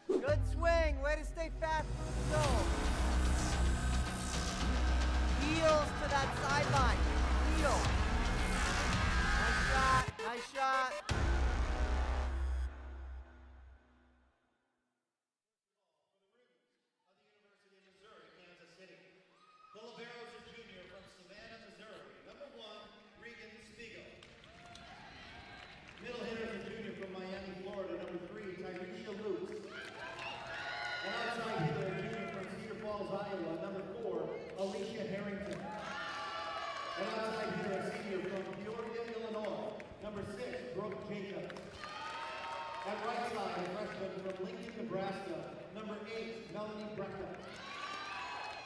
Good swing. Way to stay fast through the zone. Heels to that sideline. Heel. Nice shot. Nice shot. Volleyball is a junior from Savannah, Missouri. Number 1, Regan Spiegel. Middle hitter is a junior from Miami, Florida. Number 3, Tyreisha Lutz. An outside hitter, a junior from Cedar Falls, Iowa. Number 4, Alicia Harrington. An outside hitter, a senior from Peoria, Illinois. Number 6, Brooke Jacobs. At right side, a freshman from Lincoln, Nebraska. Number 8, Melanie Brecka.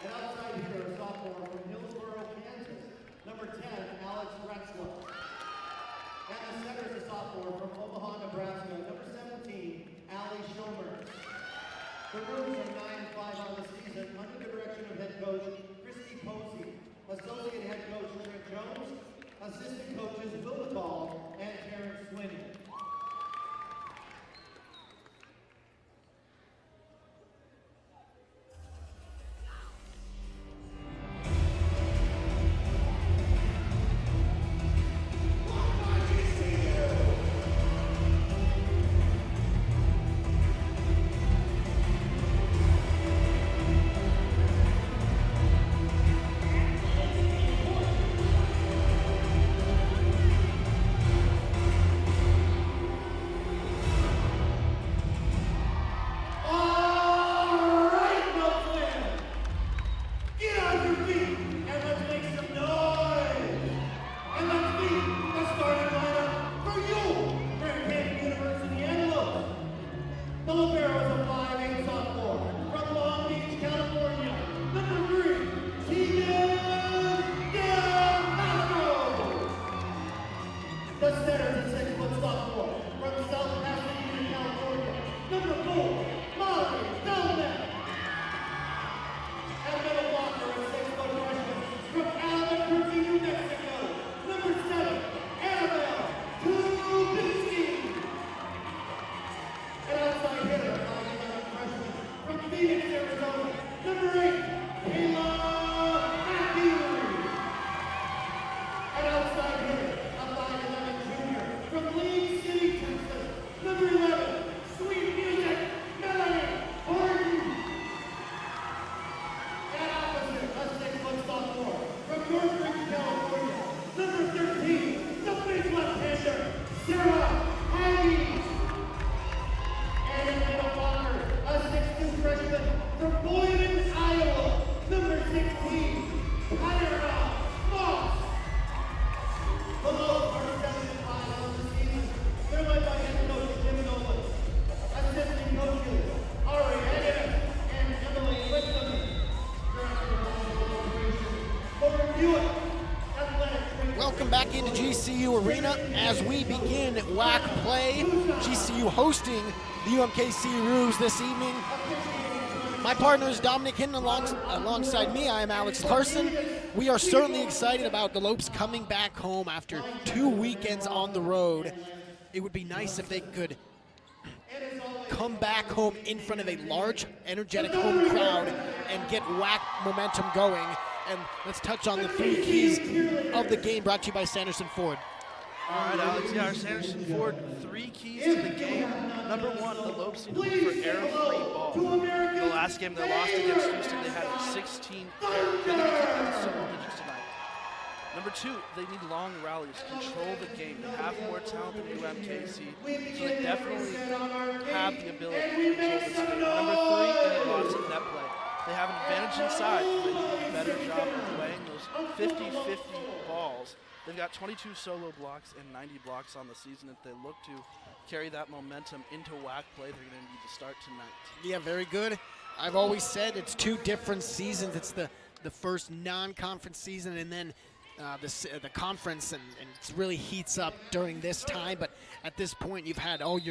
An outside hitter, a sophomore from Hillsborough, Kansas. Number 10, Alex Retzler. And the center is a sophomore from Omaha, Nebraska. Number 17, Allie Schomer. The Roos are 9-5 on the season under the direction of head coach Christy Posey, associate head coach Trent Jones, assistant coaches Will McCall and Terrence Swinney. Welcome back into GCU Arena as we begin WAC play. GCU hosting the UMKC Roos this evening. My partner is Dominic Hinton alongside me. I am Alex Larson. We are certainly excited about the Lopes coming back home after 2 weekends on the road. It would be nice if they could come back home in front of a large, energetic home crowd and get WAC momentum going. And let's touch on the 3 keys of the game brought to you by Sanderson Ford. All right, Alex. Yeah, our Sanderson Ford 3 keys to the game. Number 1, the Lopes need to look for error-free balls. The last game they lost against Houston, they had 16 errors. They need to keep them single digits tonight. Number 2, they need long rallies, control the game. They have more talent than UMKC, so they definitely have the ability to control this game. Number 3, they need lots of net play. They have an advantage inside, so they need to do a better job of weighing those 50-50 balls. They've got 22 solo blocks and 90 blocks on the season. If they look to carry that momentum into WAC play, they're going to need to start tonight. Yeah, very good. I've always said it's 2 different seasons. It's the first non-conference season and then the conference, and it really heats up during this time. But at this point, you've had all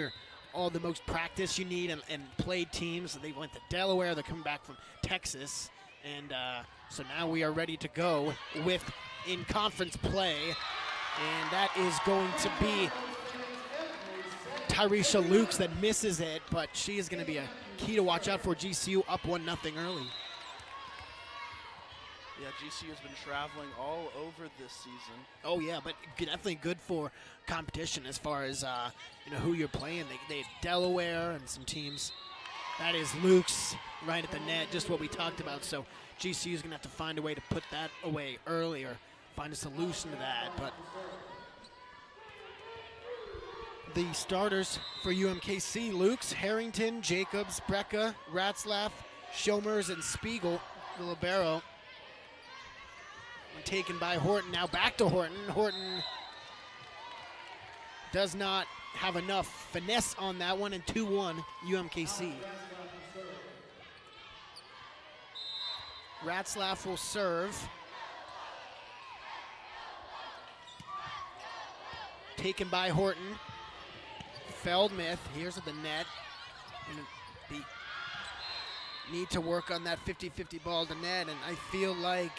the most practice you need and played teams. They went to Delaware. They're coming back from Texas. And so now we are ready to go with in conference play. And that is going to be Tyreisha Lukes that misses it, but she is going to be a key to watch out for. GCU up 1-0 early. Yeah, GCU has been traveling all over this season. Oh yeah, but definitely good for competition as far as who you're playing. They have Delaware and some teams. That is Luke's right at the net, just what we talked about. So GCU is going to have to find a way to put that away early or find a solution to that. But the starters for UMKC: Luke's, Harrington, Jacobs, Brecka, Ratzlaff, Schomers, and Spiegel, the libero. Taken by Horton. Now back to Horton. Horton does not have enough finesse on that one, and 2-1 UMKC. Ratzlaff will serve. Taken by Horton. Feldmith, here's at the net. And need to work on that 50-50 ball to net, and I feel like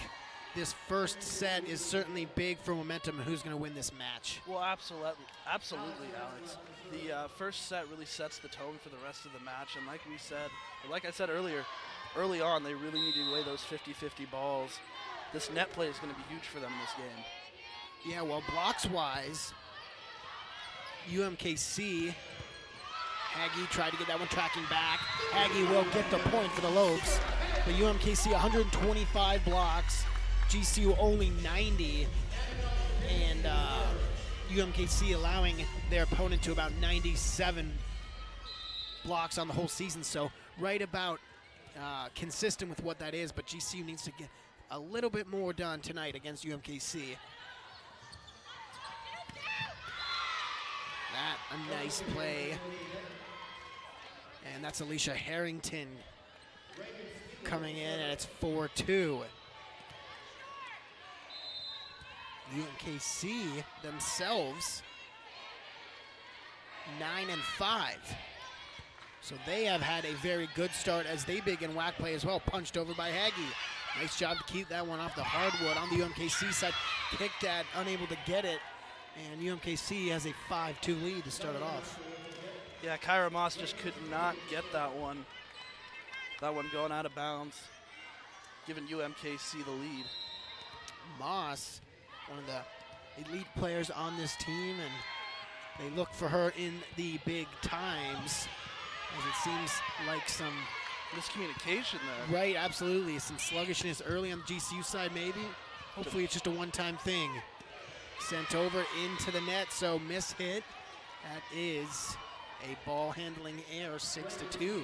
this first set is certainly big for momentum and who's going to win this match. Well, absolutely, Alex. The first set really sets the tone for the rest of the match, and like I said earlier, early on they really need to weigh those 50-50 balls. This net play is going to be huge for them in this game. Yeah, well, blocks-wise, UMKC, Haggy tried to get that one tracking back. Haggy will get the point for the Lopes. But UMKC 125 blocks. GCU only 90, and UMKC allowing their opponent to about 97 blocks on the whole season. So right about consistent with what that is, but GCU needs to get a little bit more done tonight against UMKC. That a nice play, and that's Alicia Harrington coming in, and it's 4-2. UMKC themselves 9-5. So they have had a very good start as they begin WAC play as well. Punched over by Haggy. Nice job to keep that one off the hardwood on the UMKC side. Kicked at, unable to get it. And UMKC has a 5-2 lead to start it off. Yeah, Kyra Moss just could not get that one. That one going out of bounds, giving UMKC the lead. Moss, one of the elite players on this team, and they look for her in the big times, as it seems like some miscommunication there. Right, absolutely. Some sluggishness early on the GCU side, maybe. Hopefully it's just a one-time thing. Sent over into the net, so miss hit. That is a ball handling error, 6-2.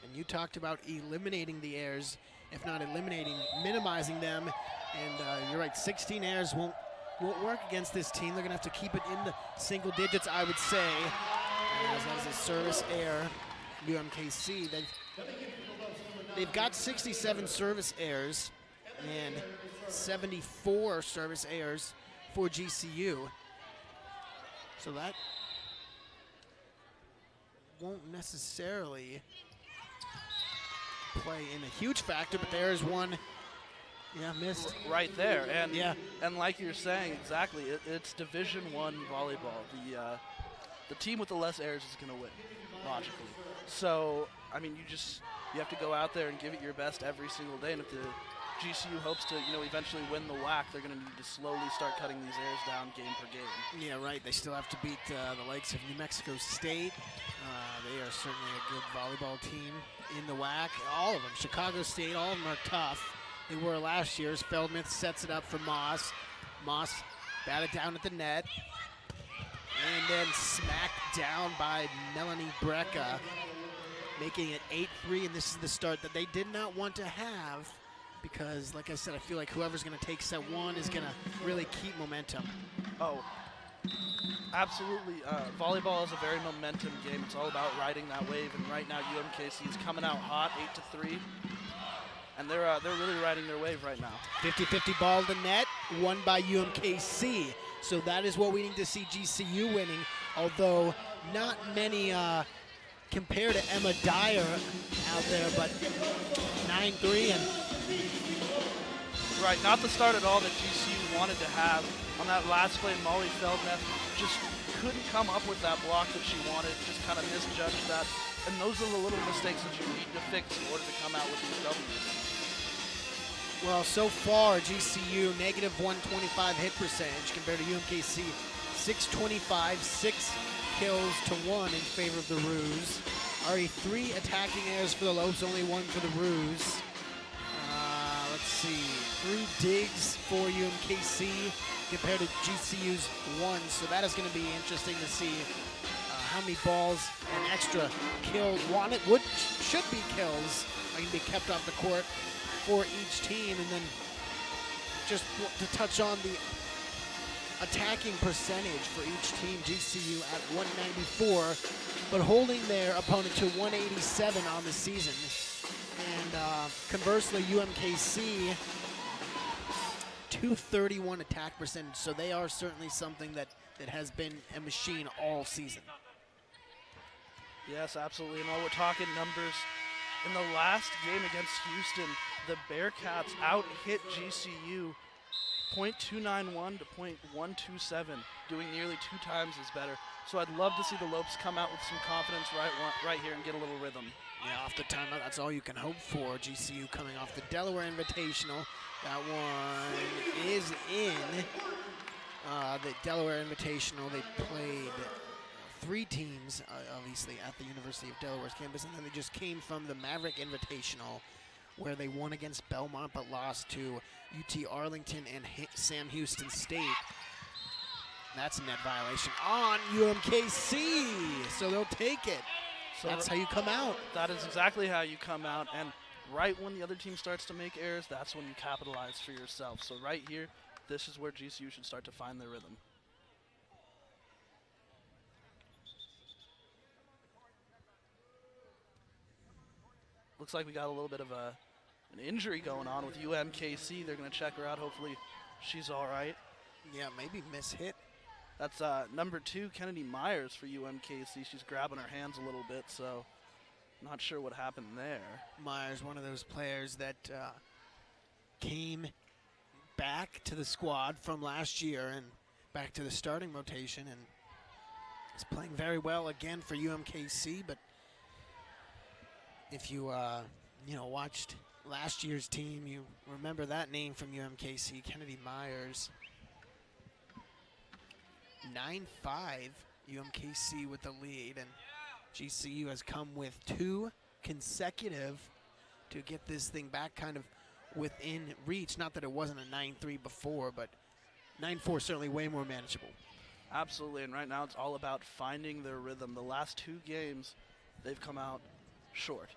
And you talked about eliminating the errors, if not eliminating, minimizing them. And you're right, 16 errors won't work against this team. They're gonna have to keep it in the single digits, I would say. As that is a service error. UMKC, they've got 67 service errors and 74 service errors for GCU. So that won't necessarily play in a huge factor, but there is one, missed. Right there, and like you're saying, exactly, it's Division I volleyball. The team with the less errors is going to win, logically. So, I mean, you have to go out there and give it your best every single day, and if the GCU hopes to, eventually win the WAC, they're going to need to slowly start cutting these errors down game per game. Yeah, right. They still have to beat the likes of New Mexico State. They are certainly a good volleyball team in the WAC. All of them. Chicago State, all of them are tough. They were last year's. Feldmith sets it up for Moss. Moss batted down at the net. And then smacked down by Melanie Brecka, making it 8-3, and this is the start that they did not want to have because, like I said, I feel like whoever's going to take set one is going to really keep momentum. Oh, absolutely. Volleyball is a very momentum game. It's all about riding that wave, and right now UMKC is coming out hot, 8-3, and they're really riding their wave right now. 50-50 ball to net, won by UMKC. So that is what we need to see GCU winning, although not many compared to Emma Dyer out there, but 9-3 and right, not the start at all that GCU wanted to have on that last play. Molly Feldmeth just couldn't come up with that block that she wanted, just kind of misjudged that And those are the little mistakes that you need to fix in order to come out with these W's. Well, so far, GCU negative 125 hit percentage compared to UMKC 625, 6 kills to 1 in favor of the Roos. Already 3 attacking errors for the Lopes, only 1 for the Roos. Let's see, 3 digs for UMKC compared to GCU's 1. So that is going to be interesting to see how many balls and extra kills, should be kills, are going to be kept off the court for each team. And then just to touch on the attacking percentage for each team, GCU at 194, but holding their opponent to 187 on the season. And conversely, UMKC 231 attack percentage, so they are certainly something that has been a machine all season. Yes, absolutely. And while we're talking numbers, in the last game against Houston, the Bearcats out-hit GCU .291 to .127, doing nearly 2 times as better. So I'd love to see the Lopes come out with some confidence right here and get a little rhythm. Yeah, off the timeout, that's all you can hope for. GCU coming off the Delaware Invitational. That one is in the Delaware Invitational. They played 3 teams, obviously, at the University of Delaware's campus, and then they just came from the Maverick Invitational, where they won against Belmont but lost to UT Arlington and Sam Houston State. That's a net violation on UMKC, so they'll take it. So that's how you come out. That is exactly how you come out, and right when the other team starts to make errors, that's when you capitalize for yourself. So right here, this is where GCU should start to find their rhythm. Looks like we got a little bit of an injury going on with UMKC. They're going to check her out. Hopefully she's all right. Yeah, maybe mishit. That's number 2, Kennedy Myers for UMKC. She's grabbing her hands a little bit, so not sure what happened there. Myers, one of those players that came back to the squad from last year and back to the starting rotation and is playing very well again for UMKC. But if you watched last year's team, you remember that name from UMKC, Kennedy Myers. 9-5 UMKC with the lead, and GCU has come with 2 consecutive to get this thing back kind of within reach. Not that it wasn't a 9-3 before, but 9-4 certainly way more manageable. Absolutely, and right now it's all about finding their rhythm. The last 2 games, they've come out short.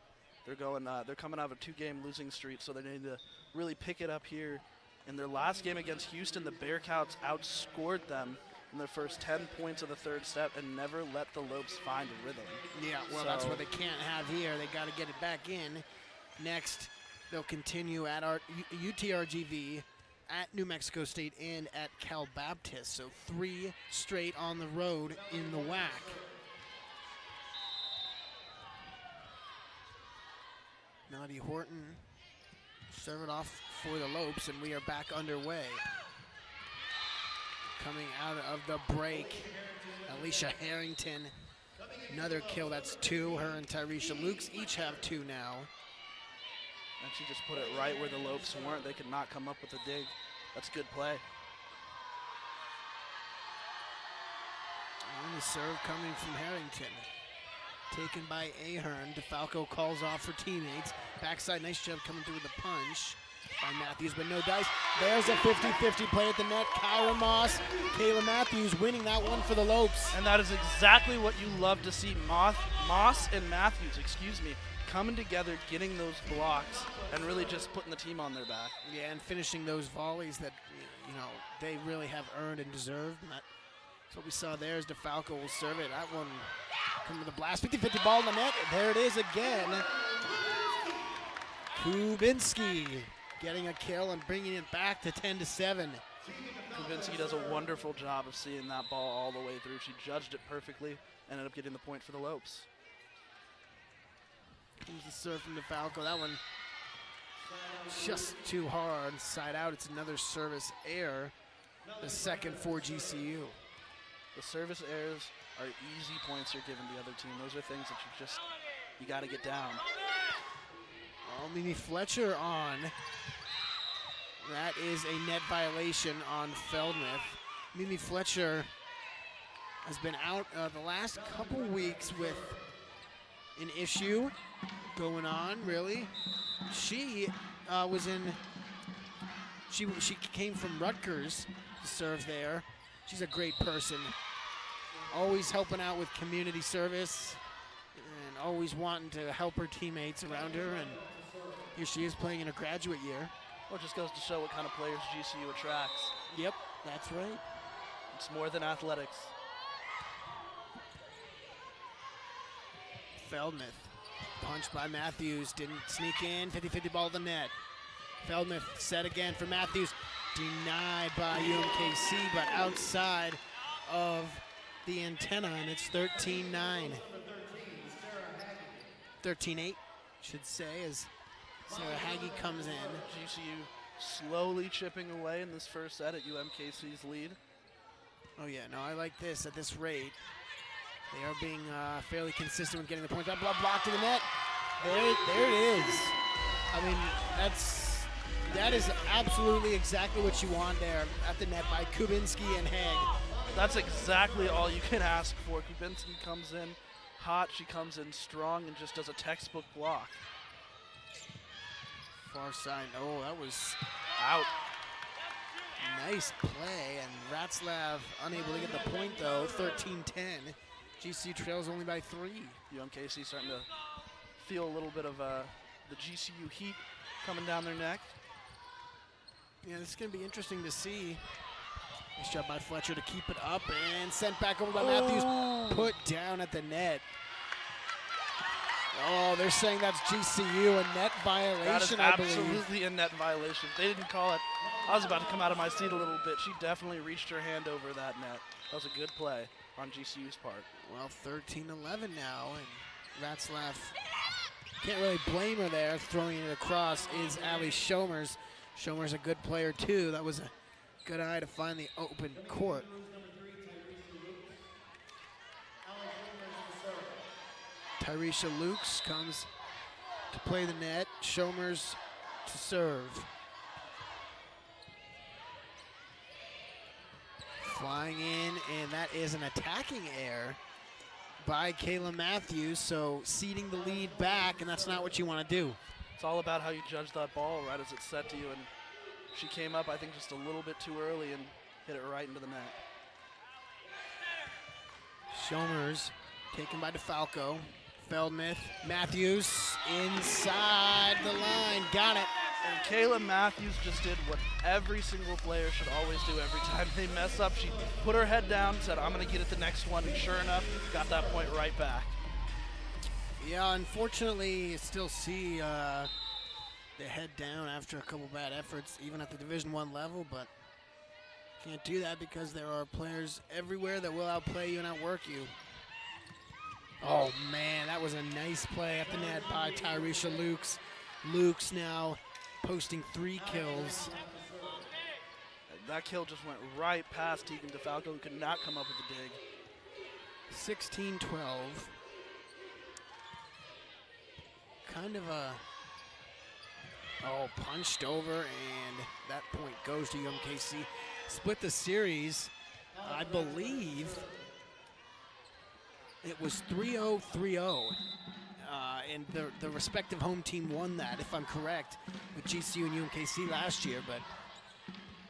They're coming out of a 2-game losing streak, so they need to really pick it up here. In their last game against Houston, the Bearcats outscored them in their first 10 points of the 3rd set and never let the Lopes find a rhythm. Yeah, well, that's what they can't have here. They got to get it back in. Next, they'll continue at our UTRGV, at New Mexico State, and at Cal Baptist. So 3 straight on the road in the WAC. Melody Horton serve it off for the Lopes, and we are back underway. Coming out of the break, Alicia Harrington, another kill. That's 2. Her and Tyresha Lukes each have 2 now. And she just put it right where the Lopes weren't. They could not come up with a dig. That's good play. And the serve coming from Harrington. Taken by Ahern. DeFalco calls off for teammates. Backside, nice job coming through with the punch by Matthews, but no dice. There's a 50-50 play at the net. Kyra Moss, Kayla Matthews winning that one for the Lopes. And that is exactly what you love to see. Moss and Matthews, coming together, getting those blocks, and really just putting the team on their back. Yeah, and finishing those volleys that, they really have earned and deserved. And that's what we saw there as DeFalco will serve it. That one coming with a blast. 50-50 ball in the net. There it is again. Kubinski getting a kill and bringing it back to 10-7. Kubinski does a wonderful job of seeing that ball all the way through. She judged it perfectly, ended up getting the point for the Lopes. Here's the serve from DeFalco. That one just too hard. Side out, it's another service error. The second for GCU. The service errors are easy points you're giving the other team. Those are things that you got to get down. Oh, Mimi Fletcher on. That is a net violation on Feldmuth. Mimi Fletcher has been out the last couple weeks with an issue going on, really. She she came from Rutgers to serve there. She's a great person. Always helping out with community service and always wanting to help her teammates around her. And here she is playing in her graduate year. Well, it just goes to show what kind of players GCU attracts. Yep, that's right. It's more than athletics. Feldmuth, punched by Matthews, didn't sneak in, 50-50 ball to the net. Feldmuth set again for Matthews, denied by UMKC, but outside of the antenna, and it's 13-9. 13-8, should say, as Sarah Hagee comes in. GCU slowly chipping away in this first set at UMKC's lead. Oh yeah, no, I like this at this rate. They are being fairly consistent with getting the points. That block to the net. There it is. I mean, that is absolutely exactly what you want there at the net by Kubinski and Haig. That's exactly all you can ask for. Kubinski comes in hot, she comes in strong, and just does a textbook block. Far side, oh, that was out. Nice play, and Ratzlav unable to get the point though, 13-10. GCU trails only by 3. UMKC starting to feel a little bit of the GCU heat coming down their neck. Yeah, this is going to be interesting to see. Nice job by Fletcher to keep it up and sent back over by Matthews. Put down at the net. Oh, they're saying that's GCU, a net violation, I believe. That is absolutely a net violation. If they didn't call it, I was about to come out of my seat a little bit. She definitely reached her hand over that net. That was a good play on GCU's part. Well, 13-11 now, and Ratzlaff, can't really blame her there. Throwing it across is Allie Schomer's. Schomer's a good player, too. That was a good eye to find the open court. Tyresha Lukes comes to play the net. Schomer's to serve. Flying in, and that is an attacking error by Kayla Matthews, so ceding the lead back, and that's not what you want to do. It's all about how you judge that ball right as it's set to you, and she came up, I think, just a little bit too early and hit it right into the net. Schomer's taken by DeFalco. Feldmuth, Matthews inside the line, got it. And Kayla Matthews just did what every single player should always do every time they mess up. She put her head down, said, I'm going to get it the next one, and sure enough, got that point right back. Yeah, unfortunately, you still see the head down after a couple bad efforts, even at the Division I level, but can't do that because there are players everywhere that will outplay you and outwork you. Oh, man, that was a nice play at the net by Tyresha Lukes. Lukes now posting 3 kills. That kill just went right past Tegan DeFalco, who could not come up with a dig. 16-12. Kind of a, punched over, and that point goes to UMKC. Split the series, I believe. It was 3-0, 3-0. And the respective home team won that, if I'm correct, with GCU and UMKC last year. But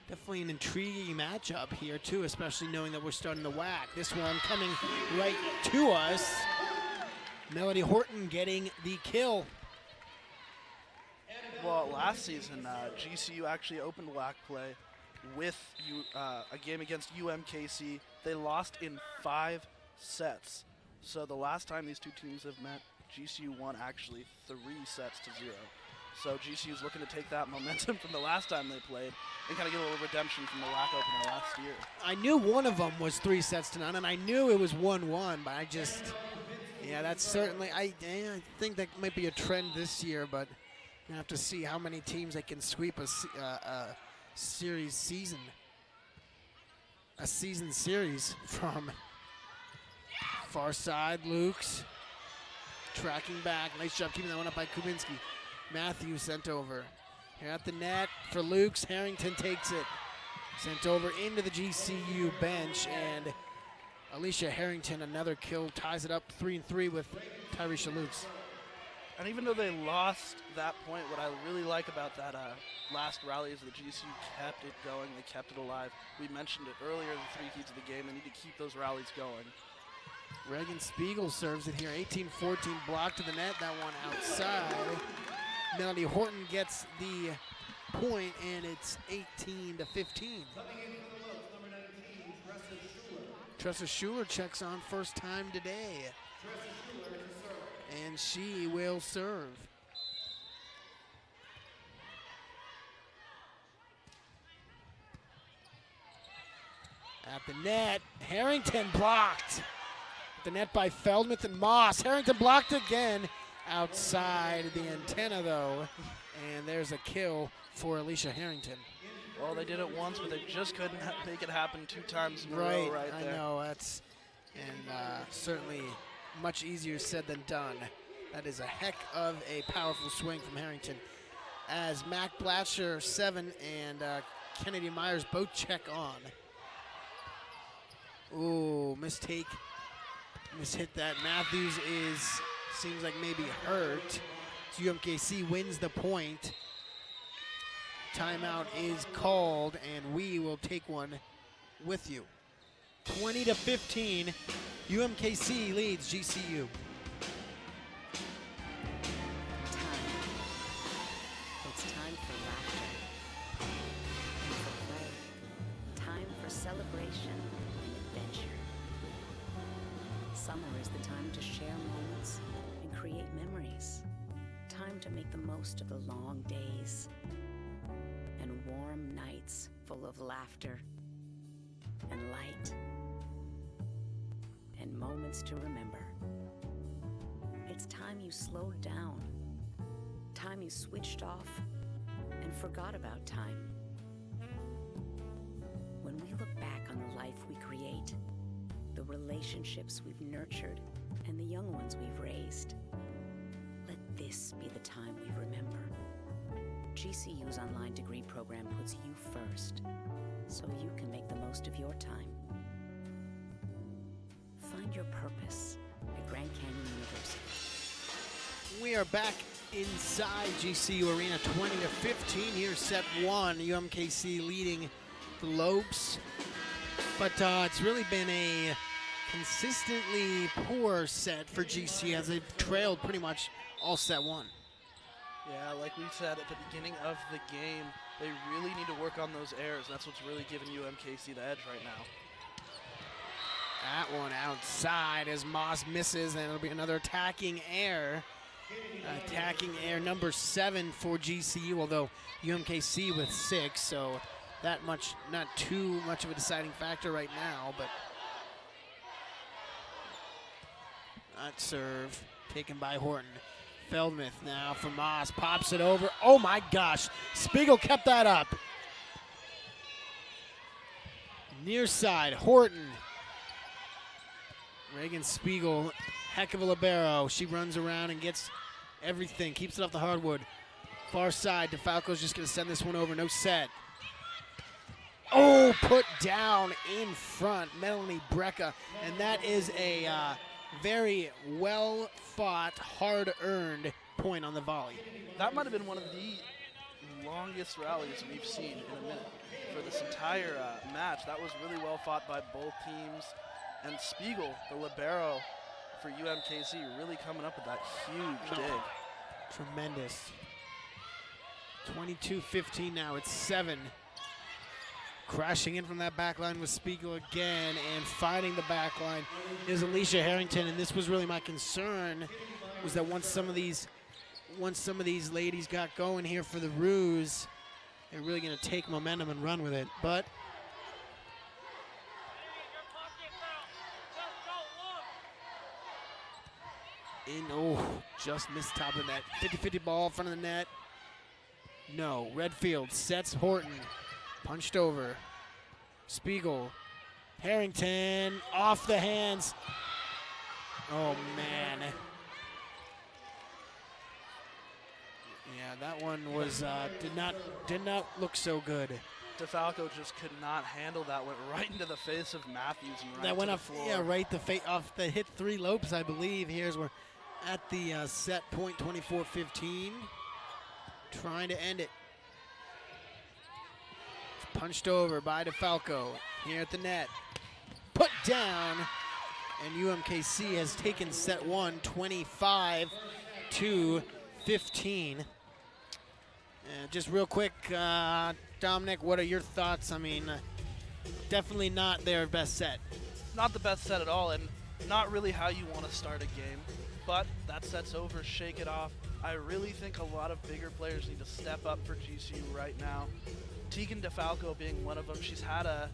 definitely an intriguing matchup here, too, especially knowing that we're starting to whack. This one coming right to us. Melody Horton getting the kill. Well, last season, GCU actually opened WAC play with a game against UMKC. They lost in 5 sets. So the last time these two teams have met, GCU won actually 3 sets to 0. So GCU is looking to take that momentum from the last time they played and kind of get a little redemption from the WAC opener last year. I knew one of them was 3 sets to 0, and I knew it was 1-1, but I just, yeah, that's certainly, I think that might be a trend this year, but you have to see how many teams they can sweep a series season. a season series from far side. Lukes tracking back. Nice job keeping that one up by Kubinski. Matthews sent over. Here at the net for Lukes. Harrington takes it. Sent over into the GCU bench, and Alicia Harrington, another kill, ties it up 3-3 with Tyresha Lukes. And even though they lost that point, what I really like about that last rally is the GCU kept it going. They kept it alive. We mentioned it earlier, the 3 keys of the game. They need to keep those rallies going. Reagan Spiegel serves it here. 18-14 block to the net. That one outside. Melody Horton gets the point, and it's 18-15. Tressa Schuler checks on first time today. And she will serve. At the net, Harrington blocked. The net by Feldmuth and Moss. Harrington blocked again. Outside the antenna, though. And there's a kill for Alicia Harrington. Well, they did it once, but they just couldn't make it happen 2 times in a row right there. I know. That's certainly much easier said than done. That is a heck of a powerful swing from Harrington. As Mac Blatcher, 7, and Kennedy Myers both check on. Ooh, mistake. Mishit that. Matthews seems like maybe hurt. So UMKC wins the point. Timeout is called, and we will take one with you. 20-15, UMKC leads GCU. It's time for laughter and for play. Time for celebration and adventure. Summer is the time to share moments and create memories. Time to make the most of the long days and warm nights full of laughter and light and moments to remember. It's time you slowed down, time you switched off and forgot about time. When we look back on the life we create, the relationships we've nurtured, and the young ones we've raised, let this be the time we remember. GCU's online degree program puts you first, so you can make the most of your time. Find your purpose at Grand Canyon University. We are back inside GCU Arena, 20-15. Here's set 1, UMKC leading the Lopes. But it's really been a consistently poor set for GCU as they've trailed pretty much all set 1. Yeah, like we said at the beginning of the game, they really need to work on those errors. That's what's really giving UMKC the edge right now. That one outside as Moss misses, and it'll be another attacking error. Attacking error number 7 for GCU, although UMKC with 6, so that much, not too much of a deciding factor right now, but that serve taken by Horton. Feldmuth now for Moss, pops it over. Oh my gosh, Spiegel kept that up. Near side, Horton. Reagan Spiegel, heck of a libero. She runs around and gets everything, keeps it off the hardwood. Far side, DeFalco's just gonna send this one over, no set. Oh, put down in front, Melanie Brecka, and that is a very well-fought, hard-earned point on the volley. That might have been one of the longest rallies we've seen in a minute for this entire match. That was really well fought by both teams. And Spiegel, the libero for UMKC, really coming up with that huge dig. Tremendous. 22-15 now, it's 7. Crashing in from that back line with Spiegel again, and fighting the back line is Alicia Harrington. And this was really my concern, was that once some of these ladies got going here for the ruse, they're really going to take momentum and run with it. But just missed top of the net. 50-50 ball in front of the net. No, Redfield sets Horton. Punched over. Spiegel Harrington off the hands. Oh, man. Yeah, that one was did not look so good. DeFalco just could not handle that. Went right into the face of Matthews and right That went to up, the floor. yeah, right off the hit 3 Lopes, I believe. Here's we're at the set point, 24-15, trying to end it. Punched over by DeFalco here at the net. Put down, and UMKC has taken set 1, 25-15. Just real quick, Dominic, what are your thoughts? I mean, definitely not their best set. Not the best set at all, and not really how you want to start a game. But that set's over, shake it off. I really think a lot of bigger players need to step up for GCU right now. Tegan DeFalco being one of them. She's had a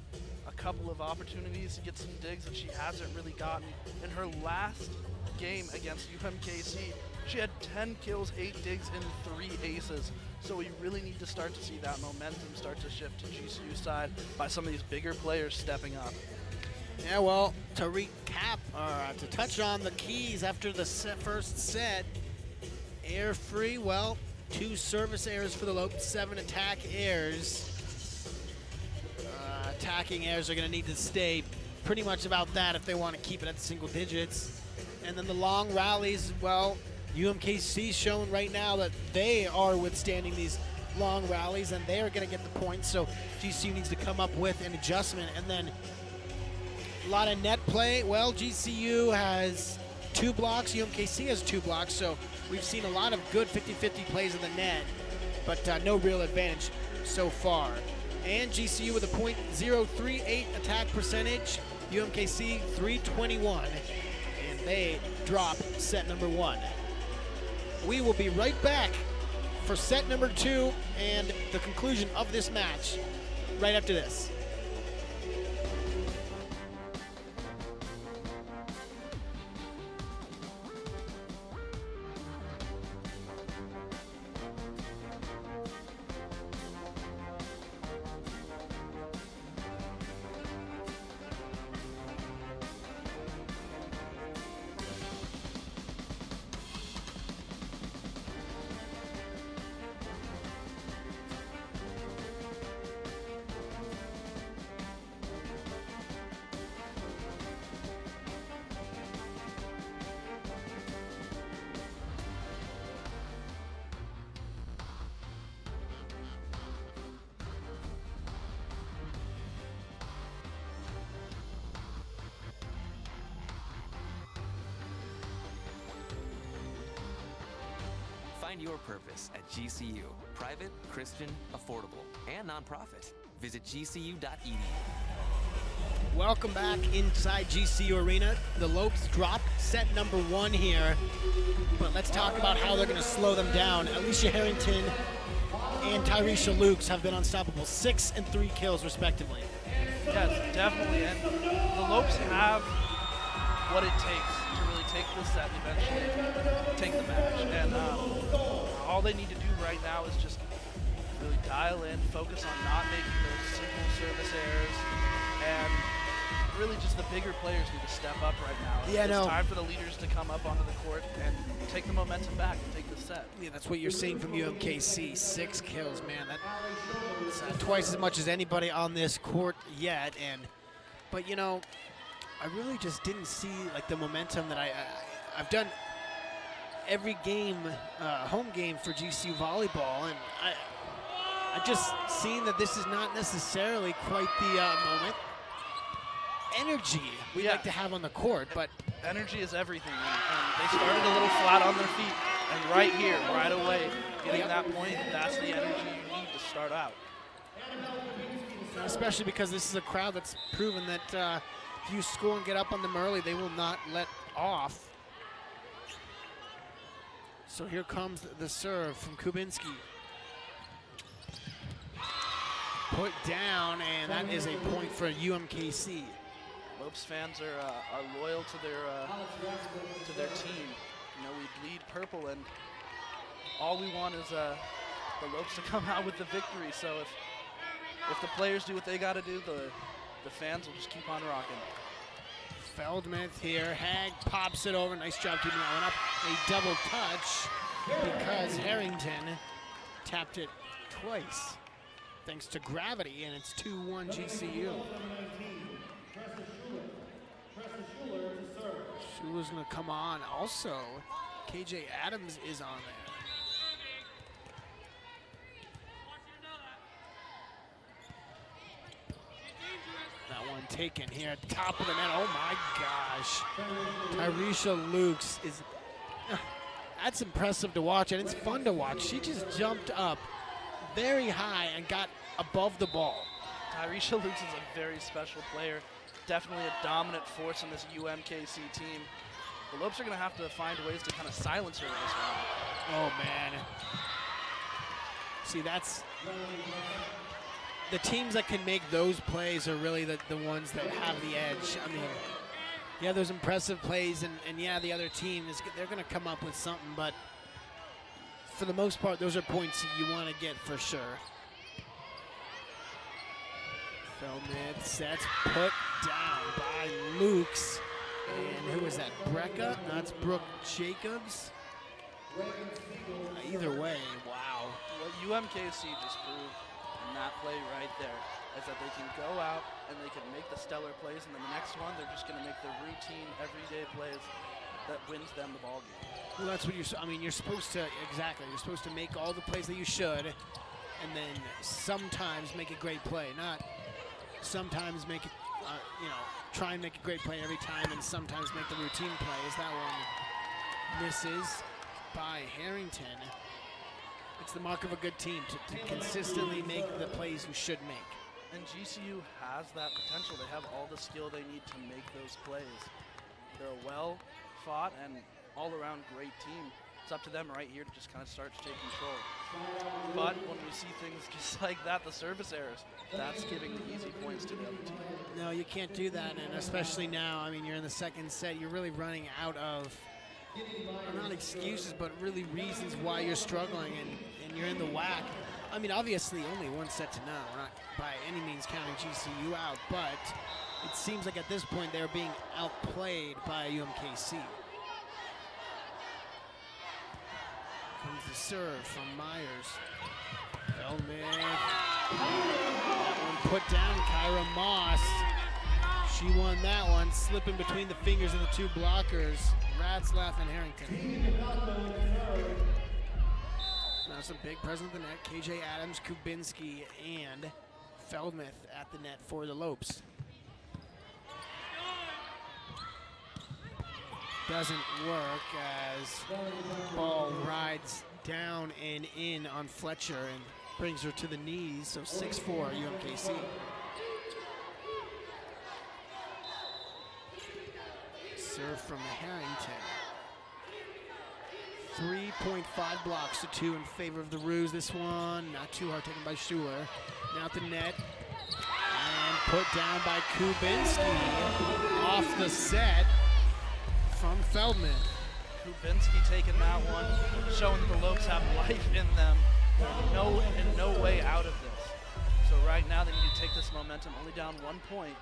couple of opportunities to get some digs that she hasn't really gotten. In her last game against UMKC, she had 10 kills, 8 digs, and 3 aces. So we really need to start to see that momentum start to shift to GCU side by some of these bigger players stepping up. Yeah, well, to recap, to touch on the keys after the first set, air free, well, 2 service errors for the Lopes, 7 attack errors. Attacking errors are going to need to stay pretty much about that if they want to keep it at single digits. And then the long rallies, well, UMKC showing right now that they are withstanding these long rallies and they are going to get the points. So GCU needs to come up with an adjustment. And then a lot of net play. Well, GCU has 2 blocks. UMKC has 2 blocks. So we've seen a lot of good 50-50 plays in the net, but no real advantage so far. And GCU with a .038 attack percentage. UMKC 321. And they drop set number 1. We will be right back for set number 2 and the conclusion of this match right after this. Find your purpose at GCU. Private, Christian, affordable, and nonprofit. Visit gcu.edu. Welcome back inside GCU Arena. The Lopes drop set number 1 here, but let's talk about how they're going to slow them down. Alicia Harrington and Tyresha Lukes have been unstoppable, 6 and 3 kills respectively. Yes, definitely, and the Lopes have what it takes to really take this set and eventually take the match. And all they need to do right now is just really dial in, focus on not making those simple service errors, and really just the bigger players need to step up right now. Yeah, it's time for the leaders to come up onto the court and take the momentum back and take the set. Yeah, that's what you're seeing from UMKC. 6 kills, man. That's twice as much as anybody on this court yet. But you know, I really just didn't see like the momentum that I've done every game, home game for GCU volleyball, and I just seen that this is not necessarily quite the moment. Energy we like to have on the court, but energy is everything. And they started a little flat on their feet, and right here, right away, getting that point, that's the energy you need to start out. Especially because this is a crowd that's proven that if you score and get up on them early, they will not let off. So here comes the serve from Kubinski. Put down, and that is a point for UMKC. Lopes fans are loyal to their team. You know, we bleed purple, and all we want is the Lopes to come out with the victory. So if the players do what they got to do, the the fans will just keep on rocking. Feldmuth here. Hag pops it over. Nice job keeping that one up. A double touch because Harrington tapped it twice thanks to gravity, and it's 2-1 GCU. Schuler's going to come on. Also, KJ Adams is on there. That one taken here, top of the net. Oh my gosh. Tyresha Lukes is, that's impressive to watch, and it's fun to watch. She just jumped up very high and got above the ball. Tyresha Lukes is a very special player. Definitely a dominant force in this UMKC team. The Lopes are going to have to find ways to kind of silence her in this one. Oh man. See, that's, the teams that can make those plays are really the ones that have the edge. I mean, yeah, those impressive plays, and yeah, the other team, they're going to come up with something, but for the most part, those are points you want to get for sure. Feldmuth sets put down by Lukes. And who is that? Brecca? No, that's Brooke Jacobs. Either way, wow. What UMKC just proved in that play right there is that they can go out and they can make the stellar plays, and then the next one, they're just going to make the routine, everyday plays that wins them the ball game. Well, that's what you're supposed to, exactly. You're supposed to make all the plays that you should, and then sometimes make a great play. Not sometimes make it, try and make a great play every time, and sometimes make the routine plays. That one misses by Harrington. It's the mark of a good team to consistently make the plays you should make. And GCU has that potential. They have all the skill they need to make those plays. They're a well-fought and all-around great team. It's up to them right here to just kind of start to take control. But when we see things just like that, the service errors, that's giving the easy points to the other team. No, you can't do that, and especially now, I mean, you're in the second set, you're really running out of, not excuses, but really reasons why you're struggling, and you're in the whack. I mean, obviously, only one set to none. We're not by any means counting GCU out, but it seems like at this point they're being outplayed by UMKC. Comes the serve from Myers. Feldmuth. That one put down. Kyra Moss. She won that one, slipping between the fingers of the two blockers, Ratzlaff and Harrington. Now some big presence at the net. KJ Adams, Kubinski, and Feldmuth at the net for the Lopes. Doesn't work as ball rides down and in on Fletcher and brings her to the knees, so 6-4 UMKC. Serve from Harrington. 3.5 blocks to 2 in favor of the Roos. This one not too hard, taken by Schuler. Now at the net. And put down by Kubinski. Off the set from Feldmuth. Kubinski taking that one, showing that the Lopes have life in them. No way out of this. So right now they need to take this momentum, only down 1 point,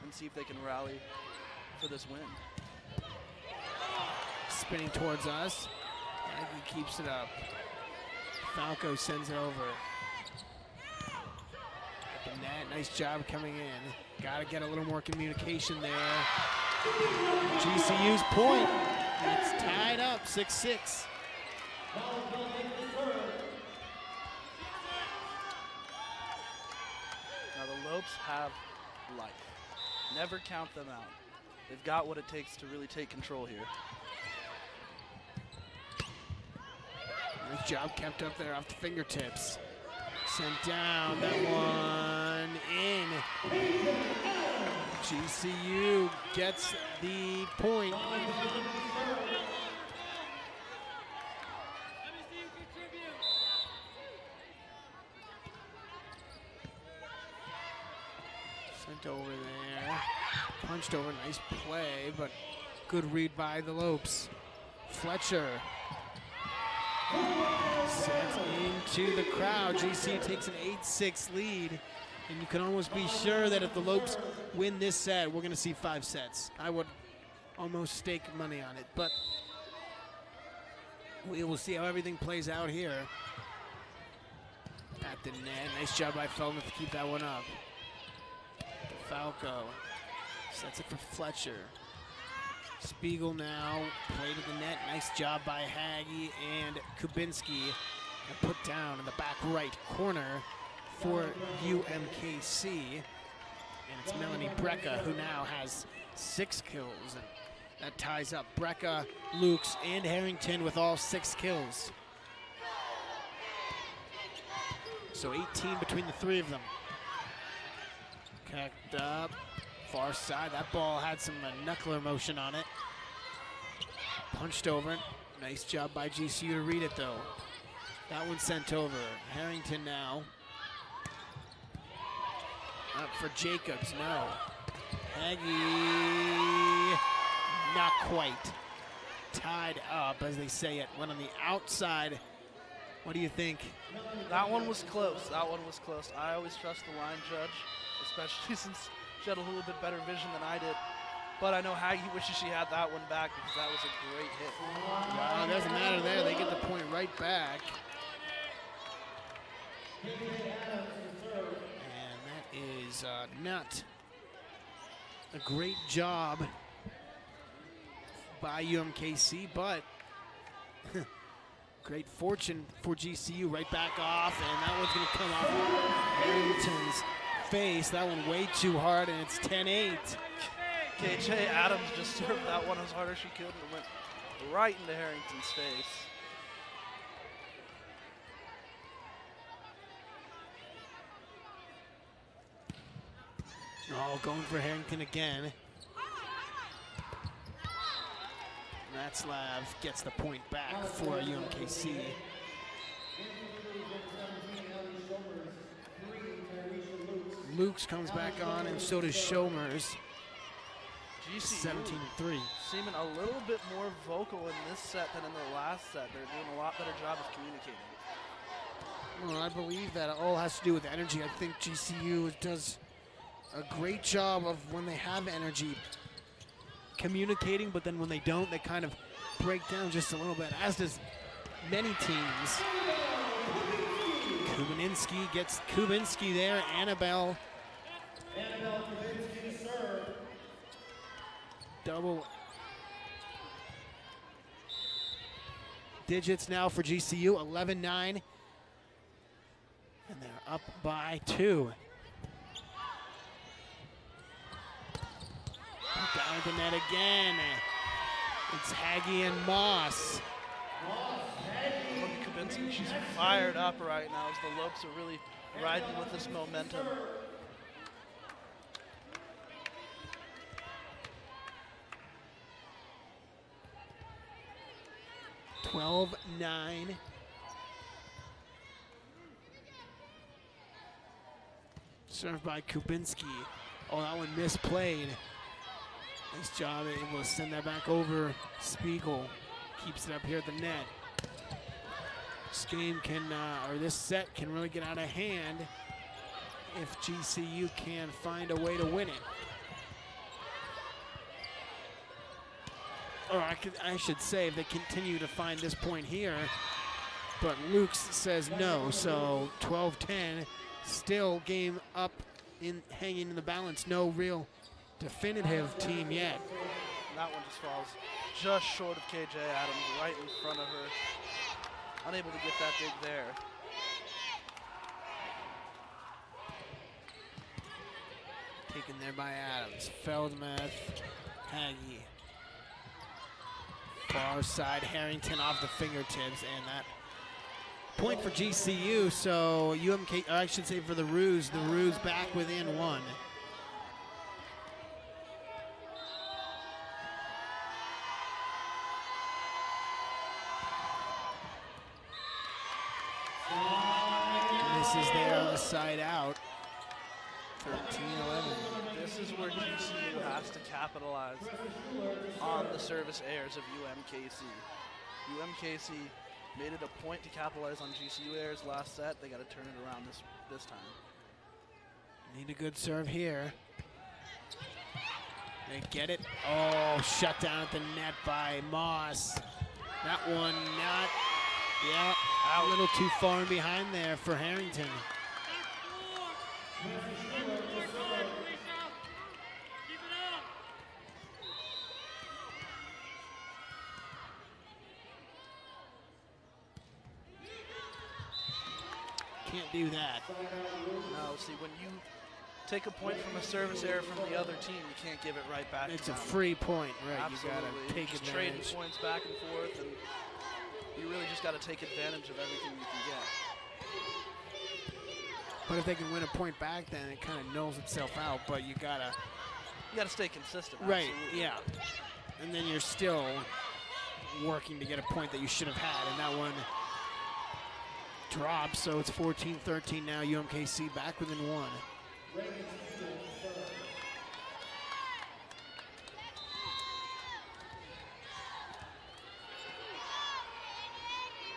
and see if they can rally for this win. Spinning towards us. Aggie keeps it up. Falco sends it over. At the net, nice job coming in. Got to get a little more communication there. GCU's point. It's tied up, 6-6. Now the Lopes have life. Never count them out. They've got what it takes to really take control here. Nice job kept up there off the fingertips. Sent down, that one in. GCU gets the point. Sent over there. Punched over, nice play, but good read by the Lopes. Fletcher. Sent into the crowd. GCU takes an 8-6 lead And you can almost be sure that if the Lopes win this set, we're going to see 5 sets. I would almost stake money on it, but we will see how everything plays out here. At the net, nice job by Feldman to keep that one up. Falco sets it for Fletcher. Spiegel now, play to the net, nice job by Haggy and Kubinski. And put down in the back right corner for UMKC. And it's Melanie Brecka who now has 6 kills. And that ties up Brecka, Lukes, and Harrington with all 6 kills. So 18 between the 3 of them. Kicked up, far side. That ball had some knuckler motion on it. Punched over it. Nice job by GCU to read it though. That one sent over. Harrington now. Up for Jacobs, no. Haggy, not quite. Tied up, as they say it. Went on the outside. What do you think? That one was close. That one was close. I always trust the line judge, especially since she had a little bit better vision than I did. But I know Haggy wishes she had that one back because that was a great hit. Well, it doesn't matter there. They get the point right back. And that is not a great job by UMKC, but great fortune for GCU. Right back off, and that one's going to come off Harrington's face. That one way too hard, and it's 10-8. KJ Adams just served that one as hard as she could, and it went right into Harrington's face. Oh, going for Harrington again. Matslav gets the point back for UMKC. Lukes comes back on, and so does Shomers. GCU 17-3. seeming a little bit more vocal in this set than in the last set. They're doing a lot better job of communicating. Well, I believe that all has to do with energy. I think GCU does a great job of when they have energy communicating, but then when they don't, they kind of break down just a little bit, as does many teams. Kubinski gets Kubinski there. Annabelle Kubinski serve. double digits now for GCU, 11-9. And they're up by 2. Down the net again. It's Haggy and Moss. Look at Kubinski, she's fired up right now as the Lopes are really riding with this momentum. $12-9. Served by Kubinski. Oh, that one misplayed. Nice job, able to send that back over. Spiegel keeps it up here at the net. This game can, or this set can really get out of hand if GCU can find a way to win it. Or I should say, if they continue to find this point here, but Lukes says no, so 12-10, still game up, hanging in the balance. No real definitive team yet. That one just falls just short of KJ Adams, right in front of her. Unable to get that dig there. Taken there by Adams. Feldmuth, Haggy. Far side, Harrington off the fingertips, and that point for GCU. So UMK, I should say for the Roos back within 1. Misses there on the side out. 13-11. This is where GCU has to capitalize on the service errors of UMKC. UMKC made it a point to capitalize on GCU errors last set. They got to turn it around this time. Need a good serve here. They get it. Oh, shut down at the net by Moss. That one not, yeah, a little too far in behind there for Harrington. Can't do that. No, see, when you take a point from a service error from the other team, you can't give it right back. It's to a them. free point, right? Absolutely. You gotta take Just trading advantage. points back and forth, and you really just got to take advantage of everything you can get. But if they can win a point back, then it kind of nulls itself out. But you gotta, stay consistent. right? Absolutely. Yeah. And then you're still working to get a point that you should have had, and that one drops. So it's 14-13 now. UMKC back within one.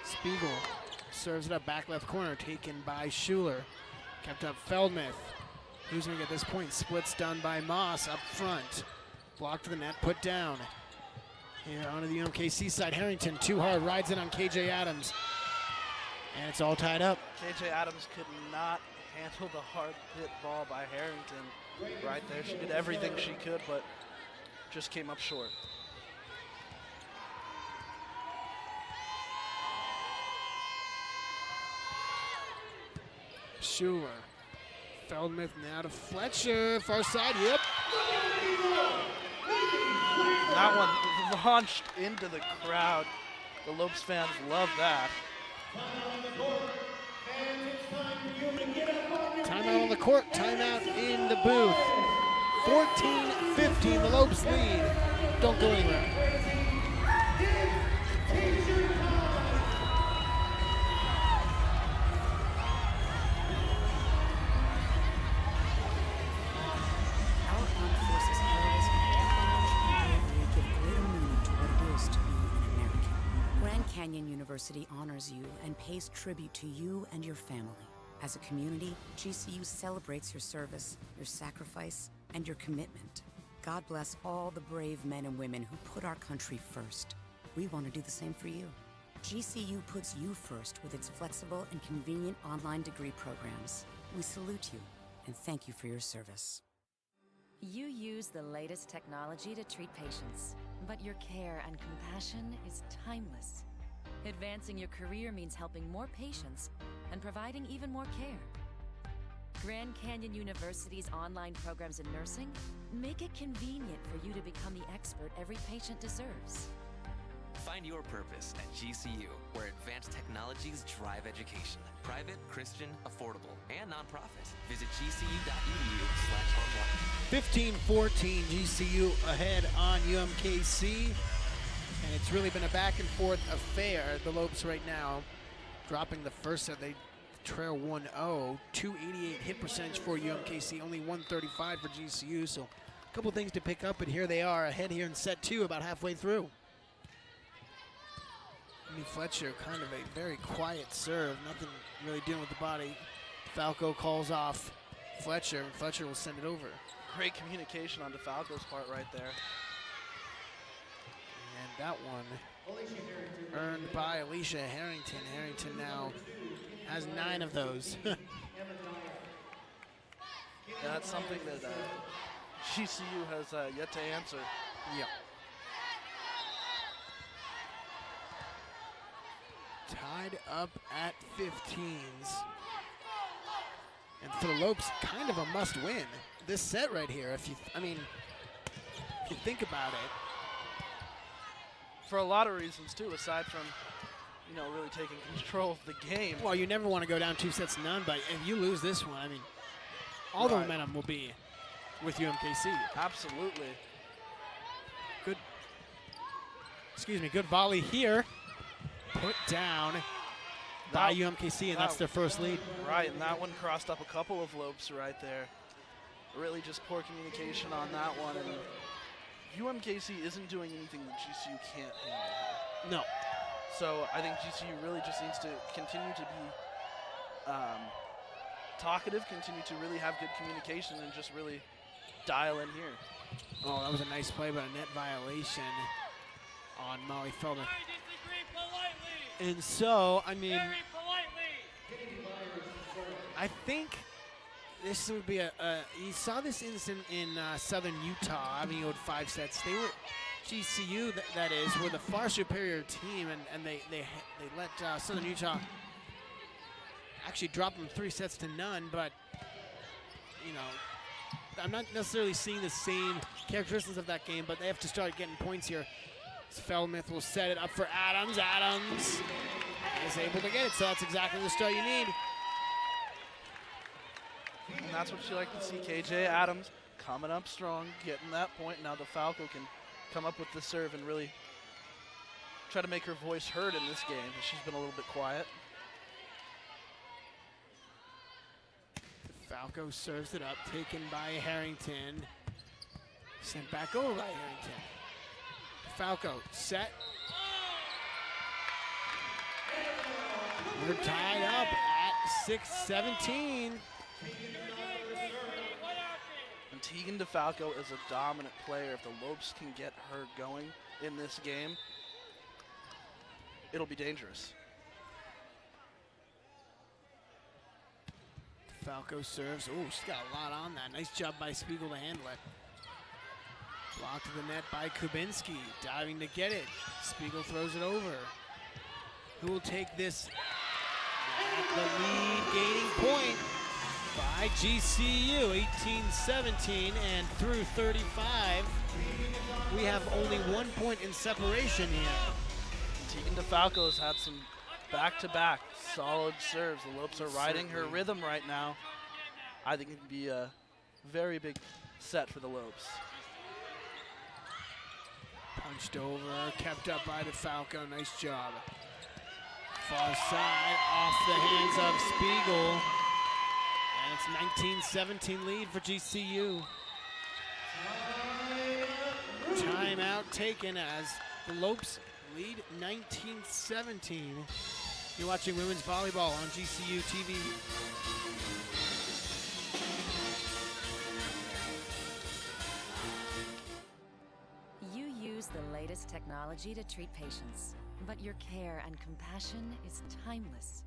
Spiegel serves it up back left corner, taken by Schuler. Kept up Feldmuth. Who's going to get this point? Splits done by Moss up front. Blocked to the net, put down. Here onto the UMKC side. Harrington, too hard, rides in on KJ Adams. And it's all tied up. KJ Adams could not handle the hard hit ball by Harrington right there. She did everything she could, but just came up short. Schuler. Feldmuth now to Fletcher. Far side, yep. That one launched into the crowd. The Lopes fans love that. Timeout on the court, timeout in the booth. 14-15, the Lopes lead. Don't go anywhere. Our armed forces' heroism, bravery give greater meaning to what it is to be an American. Grand Canyon University honors you and pays tribute to you and your family. As a community, GCU celebrates your service, your sacrifice, and your commitment. God bless all the brave men and women who put our country first. We want to do the same for you. GCU puts you first with its flexible and convenient online degree programs. We salute you and thank you for your service. You use the latest technology to treat patients, but your care and compassion is timeless. Advancing your career means helping more patients and providing even more care. Grand Canyon University's online programs in nursing make it convenient for you to become the expert every patient deserves. Find your purpose at GCU, where advanced technologies drive education. Private, Christian, affordable, and nonprofit. Visit gcu.edu/online. 15-14, GCU ahead on UMKC. And it's really been a back and forth affair. The Lopes right now dropping the first set. They trail 1-0. 288 hit percentage for UMKC, only 135 for GCU. So a couple things to pick up, but here they are ahead here in set two, about halfway through. Fletcher, kind of a very quiet serve, nothing really dealing with the body. Falco calls off Fletcher, and Fletcher will send it over. Great communication on DeFalco's part right there. And that one earned by Alicia Harrington. Harrington now has 9 of those. Yeah, that's something that GCU has yet to answer. Yep. Tied up at 15s. And for the Lopes, kind of a must-win. This set right here, if you think about it. For a lot of reasons too, aside from, really taking control of the game. Well, you never want to go down 2-0, but if you lose this one, all the momentum will be with UMKC. Absolutely. Good volley here. Put down by UMKC, and that's their first lead. Right, and that one crossed up a couple of Lopes right there. Really just poor communication on that one, and UMKC isn't doing anything that GCU can't handle. No. So I think GCU really just needs to continue to be talkative, continue to really have good communication, and just really dial in here. Oh, that was a nice play, but a net violation on Molly Feldman. And so, I mean, I think this would be you saw this incident in Southern Utah. I mean, you had 5 sets. They were, GCU, that is, were the far superior team, and they let Southern Utah actually drop them 3 sets to none, but, you know, I'm not necessarily seeing the same characteristics of that game, but they have to start getting points here. Feldmith will set it up for Adams. Adams is able to get it, so that's exactly the start you need. And that's what you like to see. KJ Adams coming up strong, getting that point. Now DeFalco can come up with the serve and really try to make her voice heard in this game. She's been a little bit quiet. DeFalco serves it up, taken by Harrington. Sent back over by Harrington. DeFalco set. We're tied up at 6-17. And Tegan DeFalco is a dominant player. If the Lopes can get her going in this game, it'll be dangerous. DeFalco serves. Oh, she's got a lot on that. Nice job by Spiegel to handle it. Blocked to the net by Kubinski. Diving to get it. Spiegel throws it over. Who will take this? The lead gaining point by GCU, 18-17, and through 35. We have only 1 point in separation here. Tegan DeFalco has had some back-to-back solid serves. The Lopes are riding her rhythm right now. I think it can be a very big set for the Lopes. Punched over, kept up by DeFalco. Nice job. Far side, off the hands of Spiegel. And it's 19-17 lead for GCU. Timeout taken as the Lopes lead 19-17. You're watching women's volleyball on GCU TV. You use the latest technology to treat patients, but your care and compassion is timeless.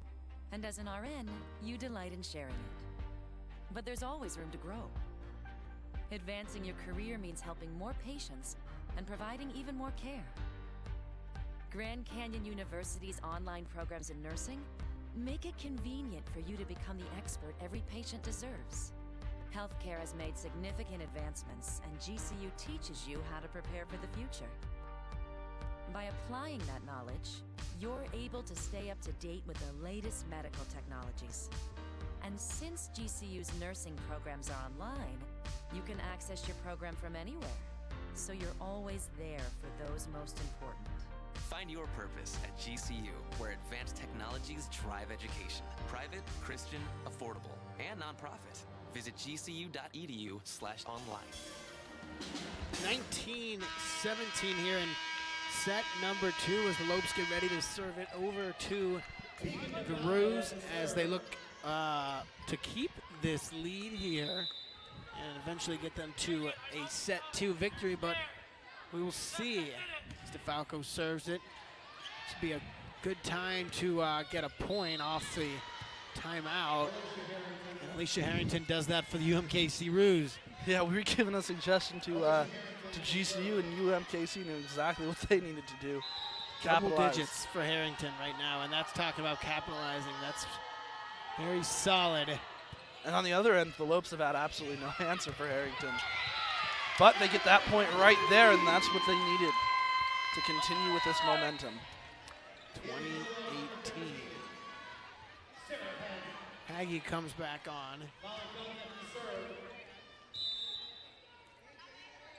And as an RN, you delight in sharing it. But there's always room to grow. Advancing your career means helping more patients and providing even more care. Grand Canyon University's online programs in nursing make it convenient for you to become the expert every patient deserves. Healthcare has made significant advancements, and GCU teaches you how to prepare for the future. By applying that knowledge, you're able to stay up to date with the latest medical technologies. And since GCU's nursing programs are online, you can access your program from anywhere, so you're always there for those most important. Find your purpose at GCU, where advanced technologies drive education. Private, Christian, affordable, and nonprofit. Visit gcu.edu/online. 19-17 here in set number 2 as the Lopes get ready to serve it over to the Roos as they look to keep this lead here and eventually get them to a set 2 victory, but we will see. DeFalco serves it. This will be a good time to get a point off the timeout. And Alicia Harrington does that for the UMKC Roos. Yeah, we were giving a suggestion to GCU, and UMKC knew exactly what they needed to do. Double digits for Harrington right now, and that's talking about capitalizing. That's very solid. And on the other end, the Lopes have had absolutely no answer for Harrington. But they get that point right there, and that's what they needed to continue with this momentum. 2018. Haggie comes back on.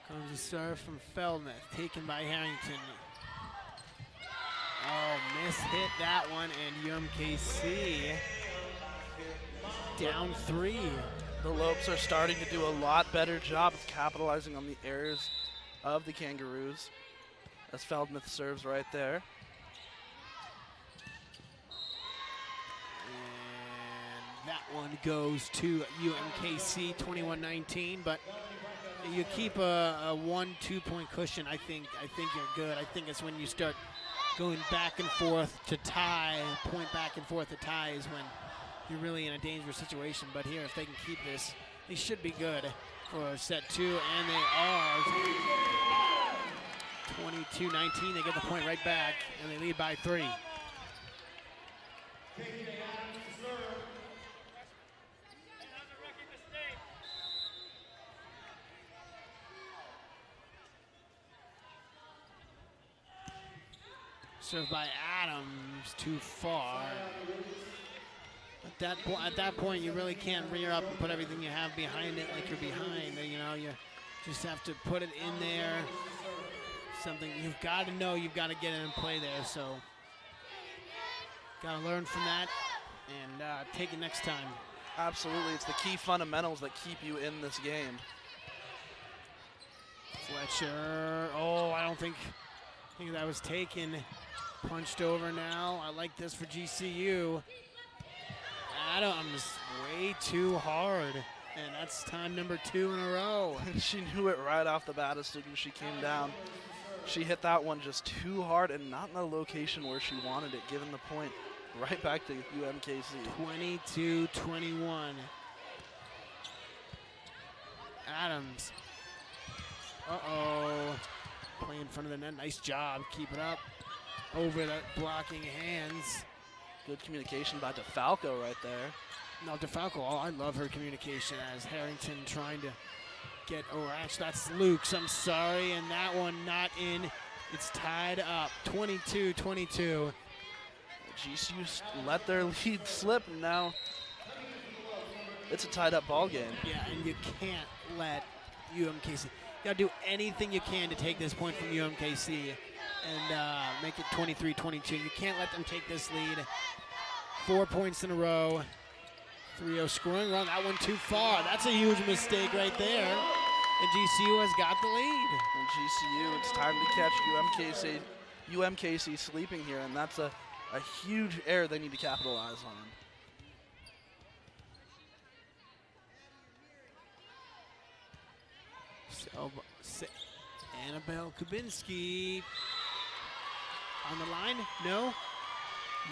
Comes a serve from Feldmith, taken by Harrington. Oh, miss-hit that one, and UMKC down 3. The Lopes are starting to do a lot better job of capitalizing on the errors of the Kangaroos, as Feldmith serves right there. And That one goes to UMKC, 21-19, but you keep a 1-2 point cushion, I think you're good. I think it's when you start going back and forth to tie, point back and forth to tie is when you're really in a dangerous situation. But here, if they can keep this, they should be good for set 2, and they are. 22-19, they get the point right back, and they lead by 3. Served by Adams, too far. At that point, you really can't rear up and put everything you have behind it like you're behind. You know, you just have to put it in there. Something you've got to know, you've got to get it in play there. So, got to learn from that and take it next time. Absolutely, it's the key fundamentals that keep you in this game. Fletcher, oh, I think that was taken. Punched over now. I like this for GCU. Adams, way too hard. And that's time number 2 in a row. She knew it right off the bat as soon as she came down. She hit that one just too hard and not in the location where she wanted it, giving the point right back to UMKC. 22-21. Adams. Uh-oh. Play in front of the net. Nice job. Keep it up. Over the blocking hands. Good communication by DeFalco right there. No, DeFalco, I love her communication as Harrington trying to get, actually that's Luke's, I'm sorry, and that one not in. It's tied up, 22-22. GCU let their lead slip, and now it's a tied up ball game. Yeah, and you can't let UMKC, you gotta do anything you can to take this point from UMKC and make it 23-22. You can't let them take this lead. 4 points in a row. 3-0 scoring run. That one too far. That's a huge mistake right there. And GCU has got the lead. And GCU, it's time to catch UMKC sleeping here, and that's a huge error they need to capitalize on. So, Annabelle Kubinski on the line? No?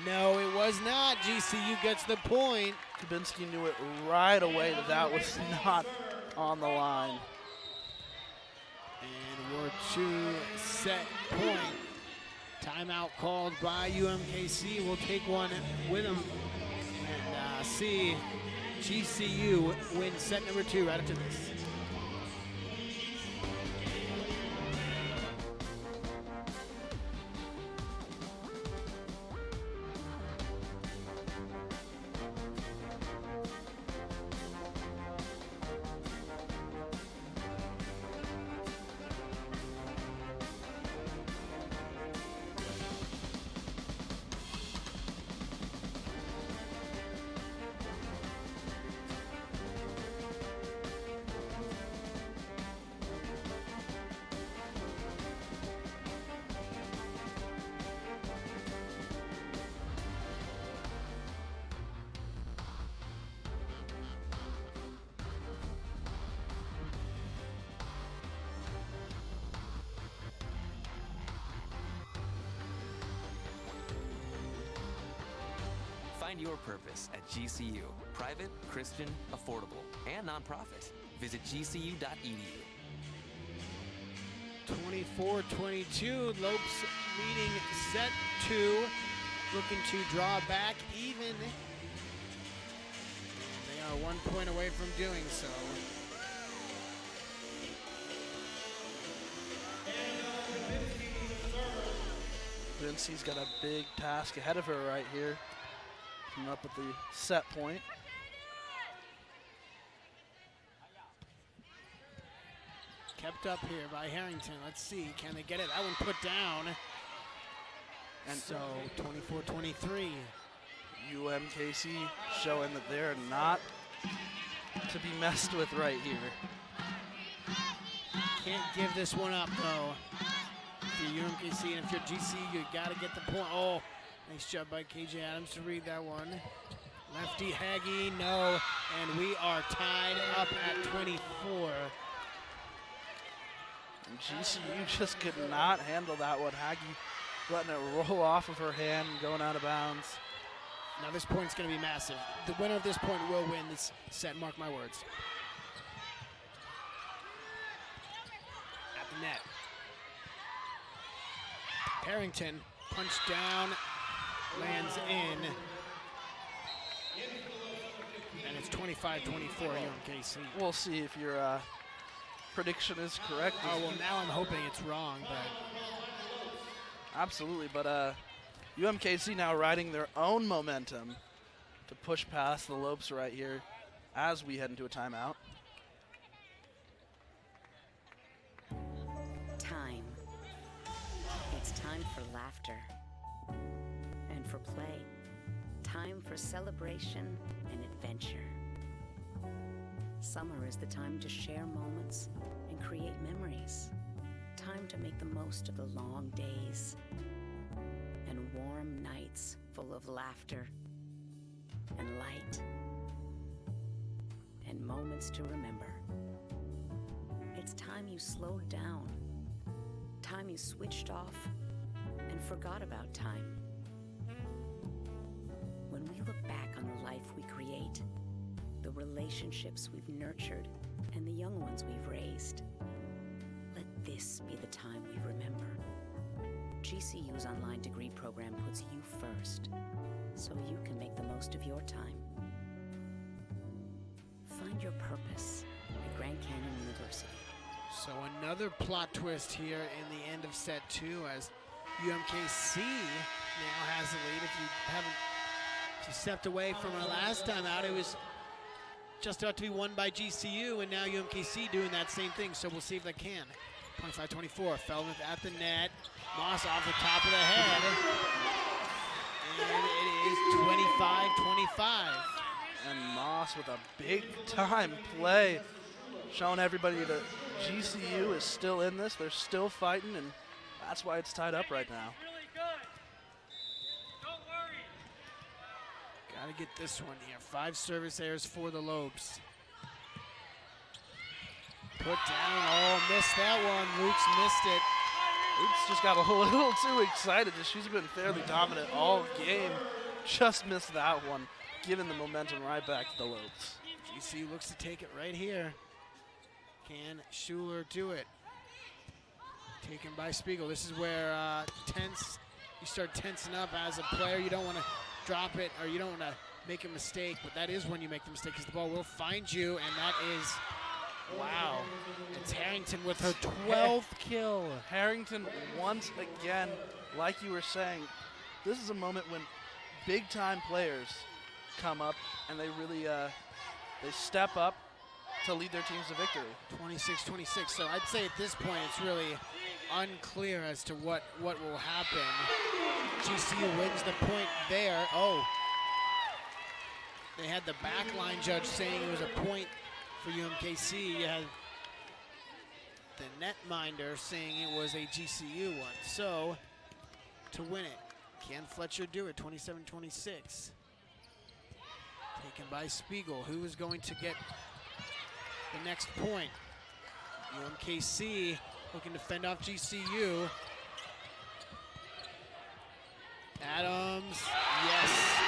No, it was not. GCU gets the point. Kubinski knew it right away that was not on the line. And we're to set point. Timeout called by UMKC. We'll take one with them and see GCU win set number 2 right after this. Find your purpose at GCU. Private, Christian, affordable, and nonprofit. Visit gcu.edu. 24-22, Lopes leading set 2, looking to draw back even. They are 1 point away from doing so. Kubinski's got a big task ahead of her right here. Coming up at the set point. Kept up here by Harrington. Let's see, can they get it? That one put down. And so 24-23. UMKC showing that they're not to be messed with right here. Can't give this one up though. If you're UMKC and if you're GC, you gotta get the point. Oh, nice job by KJ Adams to read that one. Lefty Haggy, no. And we are tied up at 24. And GCU just could not handle that one. Haggy letting it roll off of her hand and going out of bounds. Now this point's going to be massive. The winner of this point will win this set, mark my words. At the net. Harrington, punch down, lands in. And it's 25-24 UMKC. We'll see if your prediction is correct. Oh, well, now I'm hoping it's wrong, but... Absolutely, but UMKC now riding their own momentum to push past the Lopes right here as we head into a timeout. Time. It's time for laughter and for play. Time for celebration and adventure. Summer is the time to share moments and create memories. Time to make the most of the long days and warm nights full of laughter and light and moments to remember. It's time you slowed down, time you switched off and forgot about time. When we look back on the life we create, the relationships we've nurtured, and the young ones we've raised, let this be the time we remember. GCU's online degree program puts you first, so you can make the most of your time. Find your purpose at Grand Canyon University. So another plot twist here in the end of set 2 as UMKC now has the lead. If you stepped away from our last time out, it was just about to be won by GCU, and now UMKC doing that same thing, so we'll see if they can. 25-24, Feldman at the net, Moss off the top of the head, and it is 25-25. And Moss with a big time play, showing everybody that GCU is still in this, they're still fighting, and that's why it's tied up right now. Gotta get this one here. 5 service errors for the Lopes. Put down, oh, missed that one. Luke's missed it. Luke's just got a little too excited. She's been fairly dominant all game. Just missed that one, giving the momentum right back to the Lopes. GCU looks to take it right here. Can Schuler do it? Taken by Spiegel. This is where you start tensing up as a player. You don't want to drop it, or you don't want to make a mistake, but that is when you make the mistake, because the ball will find you, and that is, wow. It's Harrington with her 12th kill. Harrington once again, like you were saying, this is a moment when big-time players come up and they really they step up to lead their teams to victory. 26-26, so I'd say at this point it's really unclear as to what will happen. GCU wins the point there. Oh, they had the backline judge saying it was a point for UMKC. You had the netminder saying it was a GCU one. So, to win it, can Fletcher do it? 27-26. Taken by Spiegel. Who is going to get the next point? UMKC looking to fend off GCU. Adams, yes.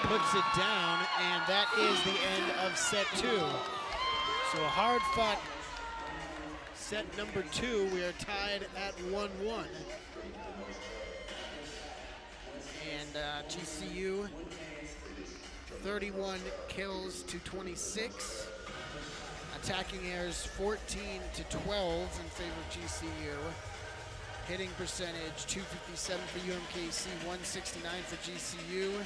Puts it down, and that is the end of set 2. So a hard-fought set number 2. We are tied at 1-1. And GCU, 31 kills to 26. Attacking errors 14 to 12 in favor of GCU. Hitting percentage 257 for UMKC, 169 for GCU.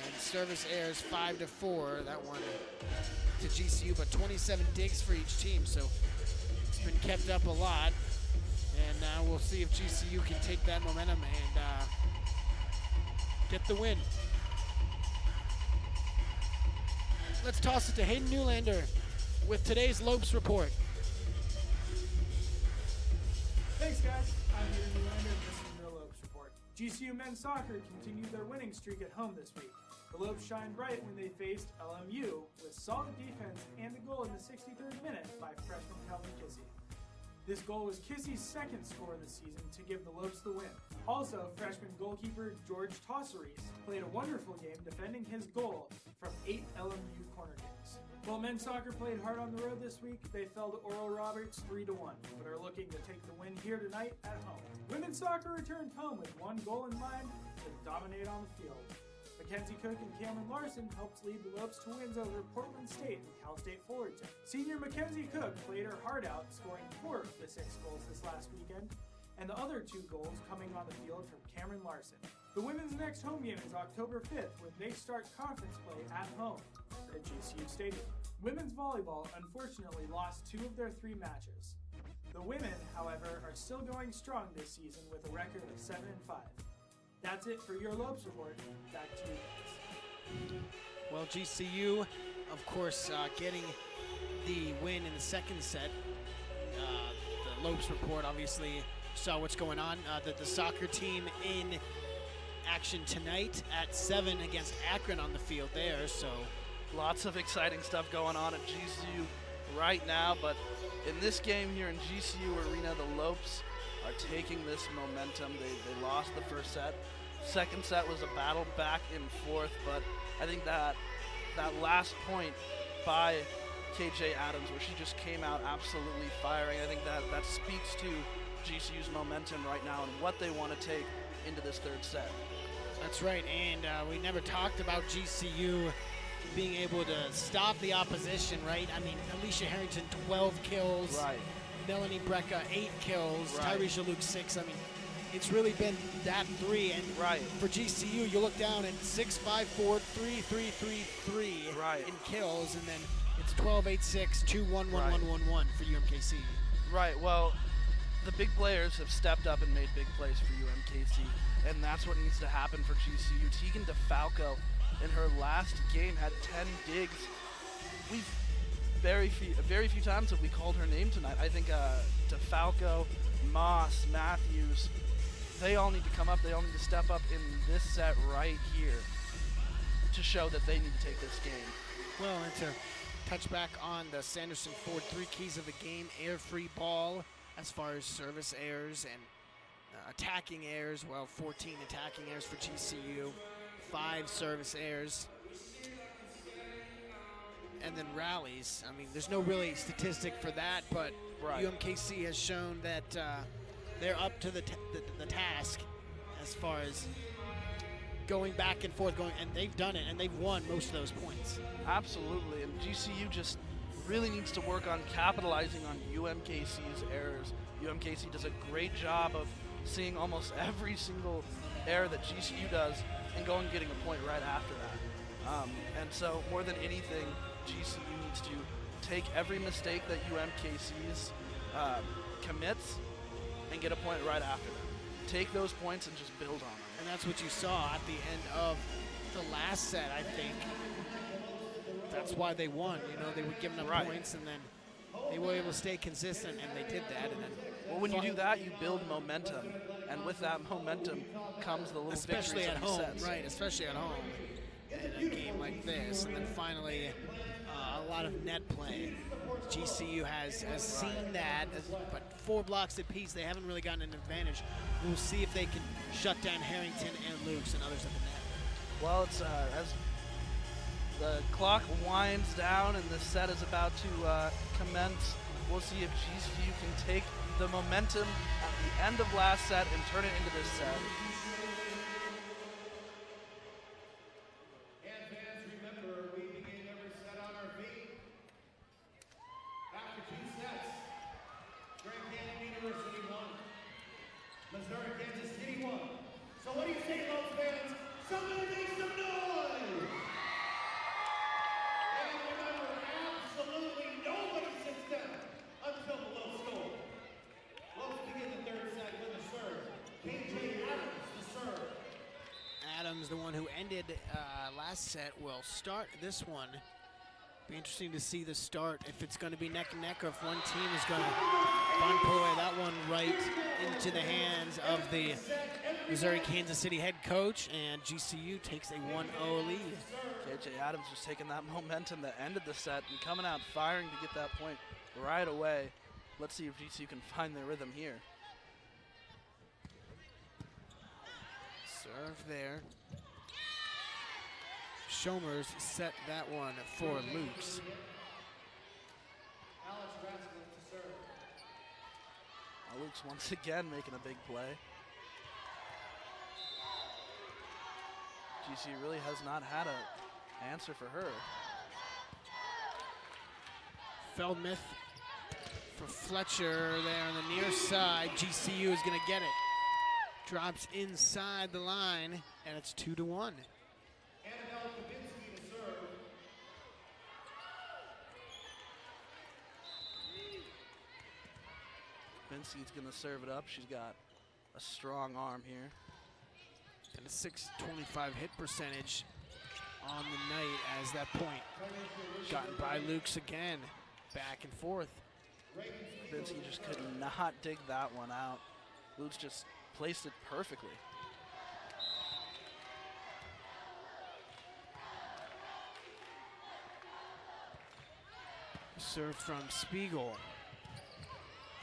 And service errors 5 to 4. That one to GCU, but 27 digs for each team, so it's been kept up a lot. And we'll see if GCU can take that momentum and get the win. Let's toss it to Hayden Newlander with today's Lopes report. Thanks, guys. I'm Hayden Newlander. This is your Lopes report. GCU men's soccer continued their winning streak at home this week. The Lopes shined bright when they faced LMU with solid defense and a goal in the 63rd minute by freshman Calvin Kissy. This goal was Kissy's second score of the season to give the Lopes the win. Also, freshman goalkeeper George Tosseries played a wonderful game defending his goal from 8 LMU corner kicks. While men's soccer played hard on the road this week, they fell to Oral Roberts 3-1, but are looking to take the win here tonight at home. Women's soccer returned home with one goal in mind to dominate on the field. Mackenzie Cook and Cameron Larson helped lead the Lopes to wins over Portland State and Cal State Fullerton. Senior Mackenzie Cook played her heart out, scoring 4 of the 6 goals this last weekend, and the other 2 goals coming on the field from Cameron Larson. The women's next home game is October 5th when they start conference play at home at GCU Stadium. Women's volleyball unfortunately lost 2 of their 3 matches. The women, however, are still going strong this season with a record of 7-5. That's it for your Lopes report. Back to you guys. Well, GCU, of course, getting the win in the second set. The Lopes report obviously saw what's going on. The soccer team in action tonight at 7 against Akron on the field there. So lots of exciting stuff going on at GCU right now, but in this game here in GCU Arena, the Lopes are taking this momentum. They lost the first set. Second set was a battle back and forth, but I think that last point by KJ Adams, where she just came out absolutely firing, I think that speaks to GCU's momentum right now and what they want to take into this third set. That's right, and we never talked about GCU being able to stop the opposition, right? I mean, Alicia Harrington, 12 kills. Right. Melanie Brecka, 8 kills. Right. Tyresha Luke, 6. I mean, it's really been that 3. And right. for GCU, you look down at 6, 5, 4, 3, 3, 3, 3 right. in kills, and then it's 12, 8, 6, 2, 1, 1, right. 1, 1, 1 for UMKC. Right. Well, the big players have stepped up and made big plays for UMKC, and that's what needs to happen for GCU. Tegan DeFalco in her last game had 10 digs. We've very few times have we called her name tonight. I think DeFalco, Moss, Matthews, they all need to come up. They all need to step up in this set right here to show that they need to take this game. Well, and to touch back on the Sanderson Ford 3 keys of the game, air-free ball as far as service errors and attacking errors. Well, 14 attacking errors for GCU, 5 service errors. And then rallies. I mean, there's no really statistic for that, but right. UMKC has shown that they're up to the task as far as going back and forth, and they've done it, and they've won most of those points. Absolutely, and GCU just really needs to work on capitalizing on UMKC's errors. UMKC does a great job of seeing almost every single error that GCU does and going and getting a point right after that. And so, more than anything, GCU needs to take every mistake that UMKC's commits and get a point right after that. Take those points and just build on them. And that's what you saw at the end of the last set, I think. That's why they won. You know, they were giving up right. points, and then they were able to stay consistent, and they did that. And then, well, when you do that, you build momentum, and with that momentum comes the little especially victories at home, sets. right? Especially at home in a game like this, and then finally a lot of net play. GCU has seen that, but 4 blocks apiece, they haven't really gotten an advantage. We'll see if they can shut down Harrington and Lukes and others at the net. Well, it's as the clock winds down and the set is about to commence, we'll see if GCU can take the momentum at the end of last set and turn it into this set. And fans, remember, we begin every set on our feet. After 2 sets, Grand Canyon University won. Missouri, Kansas City won. So what do you say, Lopes fans? Somebody make some noise! And remember, absolutely nobody sits down until the Lopes score. Lopes begin the third set with a serve. KJ Adams, the serve. Adams, the one who ended last set, will start this one. Be interesting to see the start, if it's going to be neck and neck or if one team is going to pull away that one right in into the hands of the Missouri-Kansas City head coach, and GCU takes a 1-0 lead. KJ Adams just taking that momentum that ended the set and coming out firing to get that point right away. Let's see if GCU can find their rhythm here. Serve there. Shomers set that one for Lukes. Lukes once again making a big play. GCU really has not had an answer for her. Feldmuth for Fletcher there on the near side. GCU is going to get it. Drops inside the line, and it's 2-1. Vincey's going to serve it up. She's got a strong arm here. And a .625 hit percentage on the night as that point gotten by Lukes again. Back and forth. Vincey just could not dig that one out. Lukes just placed it perfectly. Serve from Spiegel.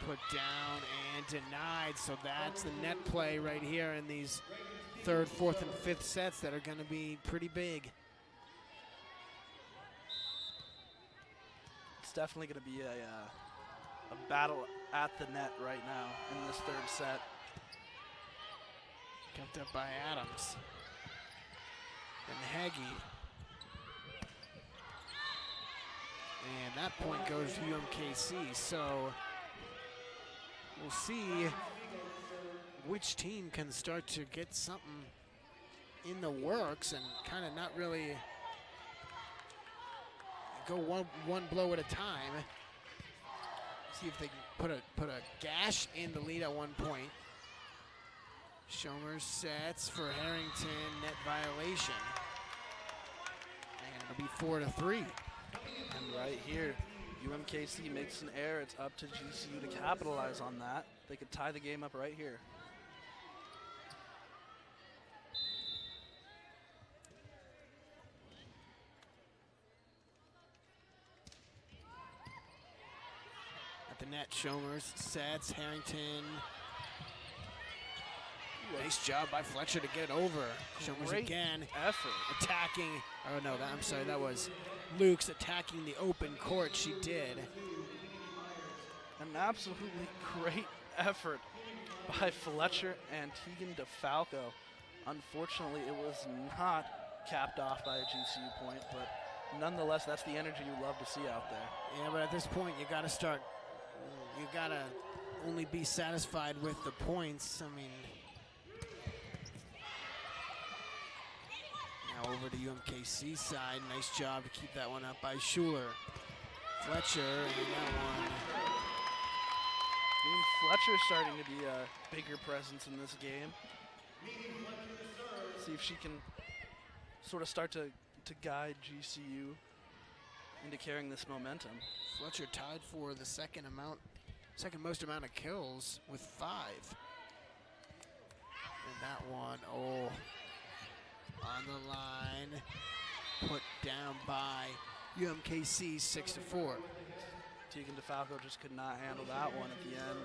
Put down and denied, so that's the net play right here in these third, fourth, and fifth sets that are going to be pretty big. It's definitely going to be a battle at the net right now in this third set. Kept up by Adams. And Hagee. And that point goes to UMKC, so we'll see which team can start to get something in the works and kind of not really go one blow at a time. See if they can put a gash in the lead at one point. Schomer sets for Harrington, net violation. And it'll be 4-3. And right here, UMKC makes an error. It's up to GCU to capitalize on that. They could tie the game up right here. At the net, Schomers sets, Harrington. Nice job by Fletcher to get it over. Schomers Great again. effort. Attacking, oh no, I'm sorry, that was Lukes attacking the open court. She did. An absolutely great effort by Fletcher and Tegan DeFalco. Unfortunately, it was not capped off by a GCU point, but nonetheless, that's the energy you love to see out there. Yeah, but at this point, you got to start, you got to only be satisfied with the points. I mean, now over to UMKC side. Nice job to keep that one up by Schuler. Fletcher, and that one. Fletcher's starting to be a bigger presence in this game. See if she can sort of start to guide GCU into carrying this momentum. Fletcher tied for the second most amount of kills with 5. And that one, on the line, put down by UMKC 6-4. Tegan DeFalco just could not handle that one at the end.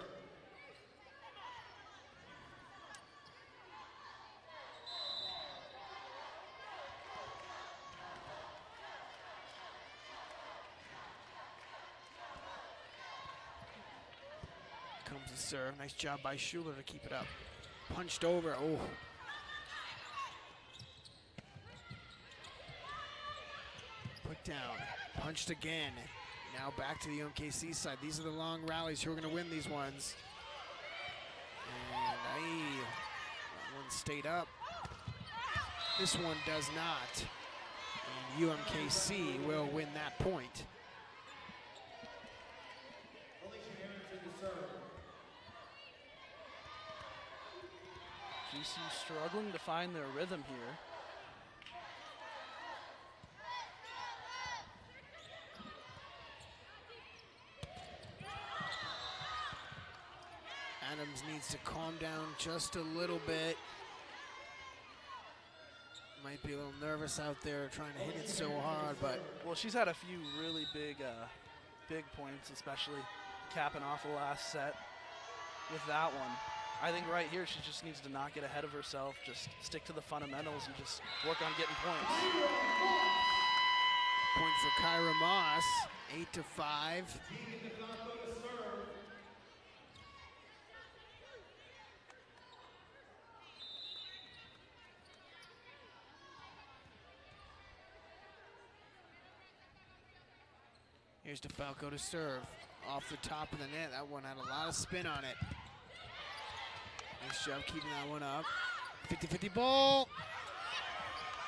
Comes the serve. Nice job by Schuler to keep it up. Punched over. Oh. Put down. Punched again. Now back to the UMKC side. These are the long rallies who are going to win these ones. And that one stayed up. This one does not. And UMKC will win that point. GCU struggling to find their rhythm here. Adams needs to calm down just a little bit. Might be a little nervous out there trying to hit it so hard, but Well, she's had a few really big points, especially capping off the last set with that one. I think right here she just needs to not get ahead of herself, just stick to the fundamentals and just work on getting points. point for Kyra Moss, 8-5. Here's DeFalco to serve. Off the top of the net. That one had a lot of spin on it. Nice job keeping that one up. 50-50 ball.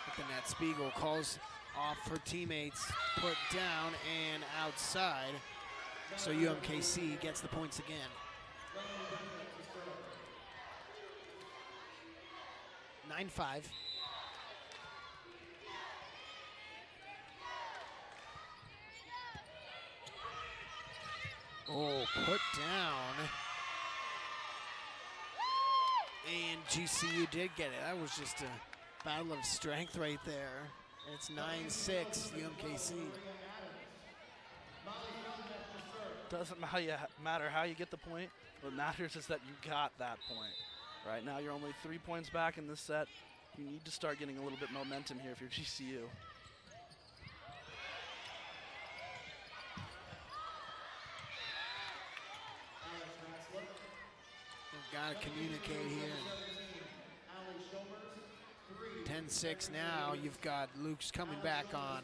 At the net, Spiegel calls off her teammates. Put down and outside. So UMKC gets the points again. 9-5. Oh, put down. And GCU did get it. That was just a battle of strength right there. It's 9-6, UMKC. Doesn't matter how you get the point. What matters is that you got that point. Right now you're only 3 points back in this set. You need to start getting a little bit momentum here if you're GCU. Got to communicate here. 10-6 now. You've got Luke's coming back on.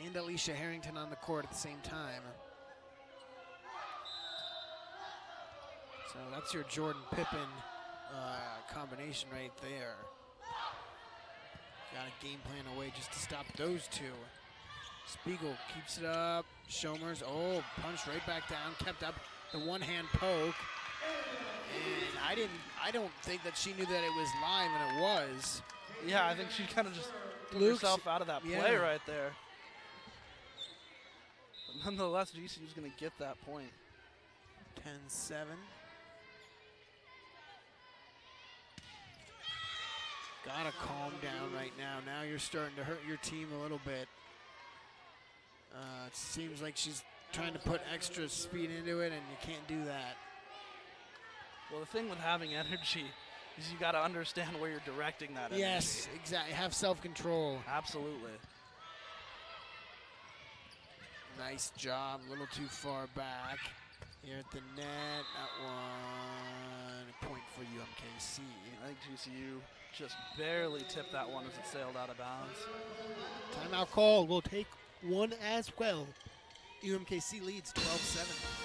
And Alicia Harrington on the court at the same time. So that's your Jordan Pippen combination right there. Got a game plan away just to stop those two. Spiegel keeps it up. Shomers, oh, punched right back down. Kept up the one-hand poke. And I don't think that she knew that it was live, and it was. Yeah, I think she kind of just blew herself out of that play right there. But nonetheless, GCU's going to get that point. 10-7. Gotta calm down right now. Now you're starting to hurt your team a little bit. It seems like she's trying to put extra speed into it, and you can't do that. Well, the thing with having energy is you got to understand where you're directing that energy. Yes, exactly. Have self-control. Absolutely. Nice job. A little too far back. Here at the net. That one. Point for UMKC. I think GCU just barely tipped that one as it sailed out of bounds. Timeout call. We'll take one as well. UMKC leads 12-7.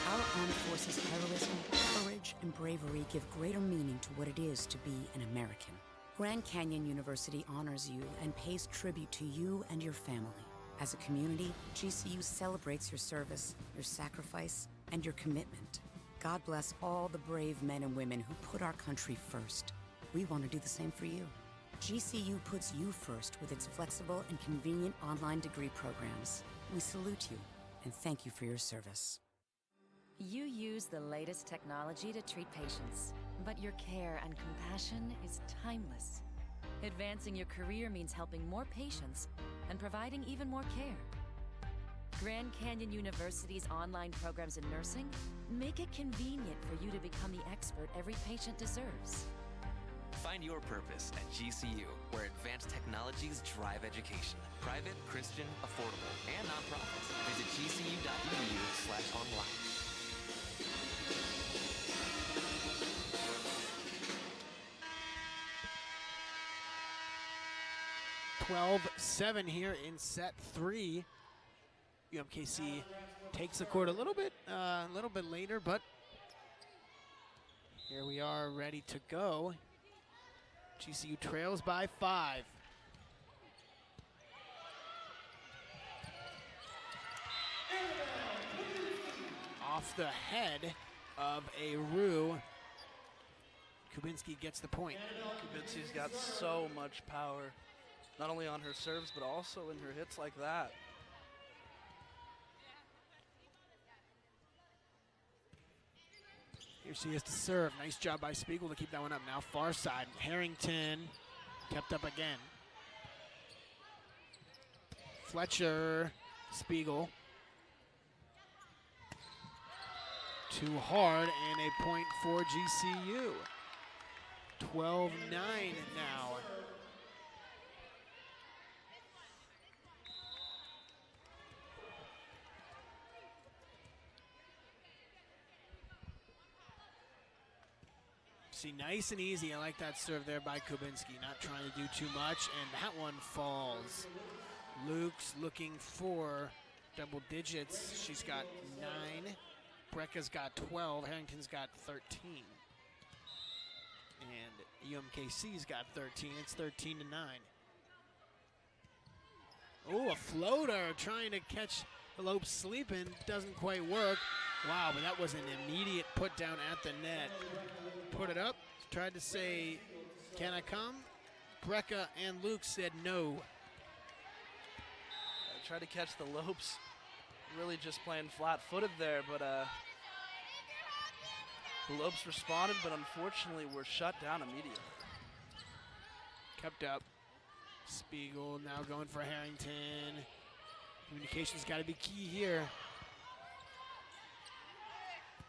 Our armed forces' heroism, courage, and bravery give greater meaning to what it is to be an American. Grand Canyon University honors you and pays tribute to you and your family. As a community, GCU celebrates your service, your sacrifice, and your commitment. God bless all the brave men and women who put our country first. We want to do the same for you. GCU puts you first with its flexible and convenient online degree programs. We salute you and thank you for your service. You use the latest technology to treat patients, but your care and compassion is timeless. Advancing your career means helping more patients and providing even more care. Grand Canyon University's online programs in nursing make it convenient for you to become the expert every patient deserves. Find your purpose at GCU, where advanced technologies drive education. Private, Christian, affordable, and nonprofit. Visit gcu.edu/online. 12-7 here in set 3. UMKC takes the court a little bit later, but here we are ready to go. GCU trails by 5. Off the head of a Rue. Kubinski gets the point. Kubinski's got so much power, not only on her serves, but also in her hits like that. Here she is to serve. Nice job by Spiegel to keep that one up. Now far side. Harrington kept up again. Fletcher, Spiegel. Too hard, and a point for GCU. 12-9 now. See, nice and easy. I like that serve there by Kubinski. Not trying to do too much, and that one falls. Luke's looking for double digits. She's got 9. Brecca's got 12. Harrington's got 13. And UMKC's got 13. It's 13-9. Oh, a floater trying to catch the Lopes sleeping. Doesn't quite work. Wow, but that was an immediate put down at the net. Put it up. Tried to say, can I come? Brecca and Luke said no. I tried to catch the Lopes. Really just playing flat-footed there, but the Lopes responded, but unfortunately were shut down immediately. Kept up. Spiegel now going for Harrington. Communication's got to be key here.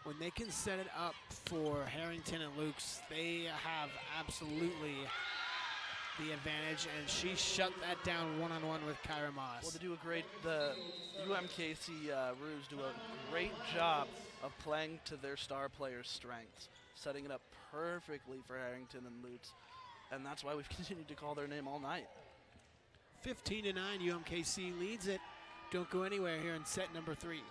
When they can set it up for Harrington and Luke's, they have absolutely the advantage, and she shut that down one-on-one with Kyra Moss. Well, the UMKC Roos do a great job of playing to their star players' strengths, setting it up perfectly for Harrington and Lutz, and that's why we've continued to call their name all night. 15-9, UMKC leads it. Don't go anywhere here in set number 3.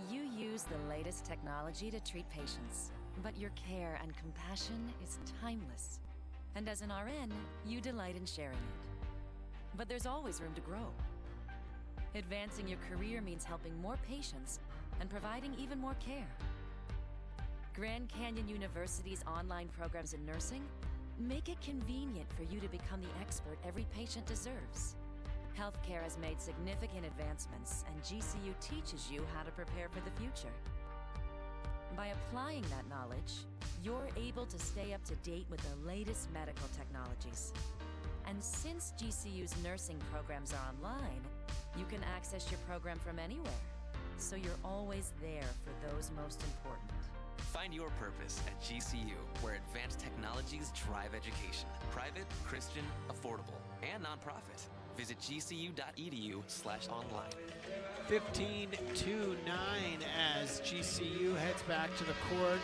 You use the latest technology to treat patients, but your care and compassion is timeless. And as an RN, you delight in sharing it. But there's always room to grow. Advancing your career means helping more patients and providing even more care. Grand Canyon University's online programs in nursing make it convenient for you to become the expert every patient deserves. Healthcare has made significant advancements, and GCU teaches you how to prepare for the future. By applying that knowledge, you're able to stay up to date with the latest medical technologies. And since GCU's nursing programs are online, you can access your program from anywhere, so you're always there for those most important. Find your purpose at GCU, where advanced technologies drive education. Private, Christian, affordable, and nonprofit. Visit gcu.edu/online. 15-9 as GCU heads back to the court.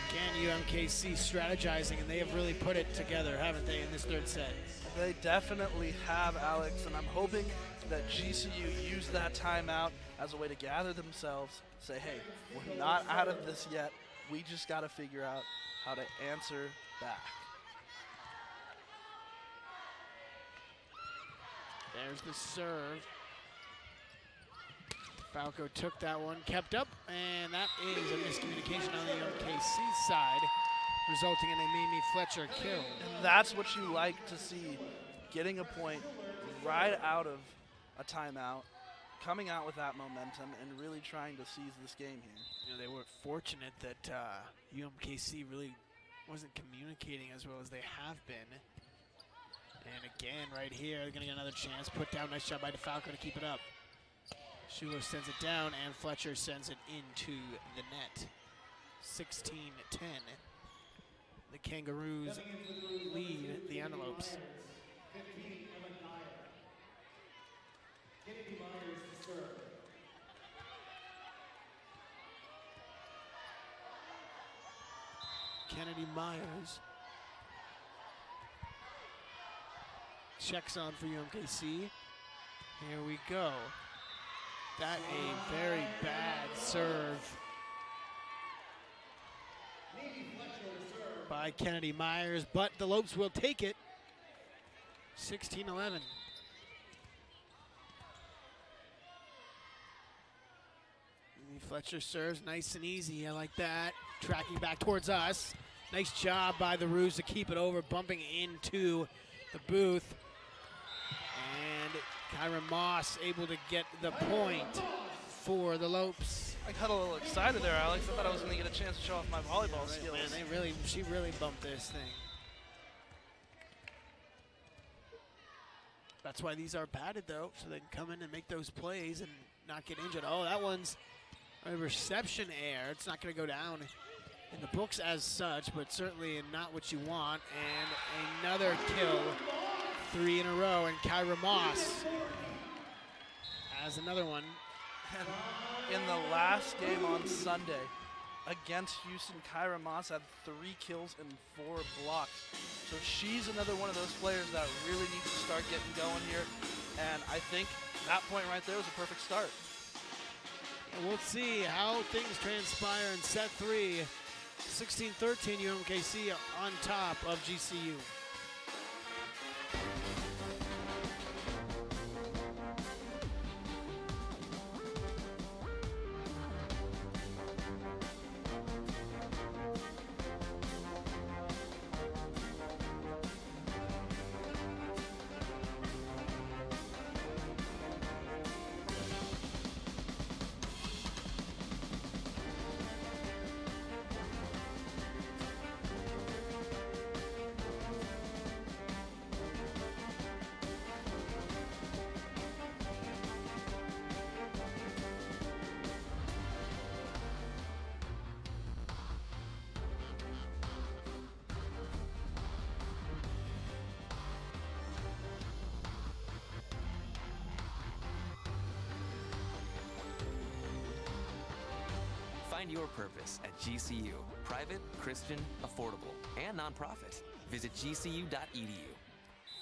Again, UMKC strategizing, and they have really put it together, haven't they, in this third set? They definitely have, Alex, and I'm hoping that GCU use that timeout as a way to gather themselves, say, hey, we're not out of this yet. We just got to figure out how to answer back. There's the serve. Falco took that one, kept up, and that is a miscommunication on the UMKC side, resulting in a Mimi Fletcher kill. And that's what you like to see, getting a point right out of a timeout, coming out with that momentum, and really trying to seize this game here. You know, they were fortunate that UMKC really wasn't communicating as well as they have been. And again, right here, they're going to get another chance. Put down, nice job by DeFalco to keep it up. Schuler sends it down, and Fletcher sends it into the net. 16-10. The Kangaroos lead the Antelopes. Kennedy Myers checks on for UMKC. Here we go. That a very bad serve by Kennedy Myers, but the Lopes will take it. 16-11. Fletcher serves nice and easy. I like that. Tracking back towards us. Nice job by the Roos to keep it over, bumping into the booth. And Kyra Moss able to get the point. for the Lopes. I got a little excited there, Alex. I thought I was going to get a chance to show off my volleyball skills. Man, she really bumped this thing. That's why these are padded, though, so they can come in and make those plays and not get injured. Oh, that one's a reception error. It's not going to go down in the books as such, but certainly not what you want. And another kill, 3 in a row, and Kyra Moss has another one. And in the last game on Sunday against Houston, Kyra Moss had 3 kills and 4 blocks. So she's another one of those players that really needs to start getting going here. And I think that point right there was a perfect start. And we'll see how things transpire in set 3. 16-13 UMKC on top of GCU. Find your purpose at GCU. Private, Christian, affordable, and nonprofit. Visit gcu.edu.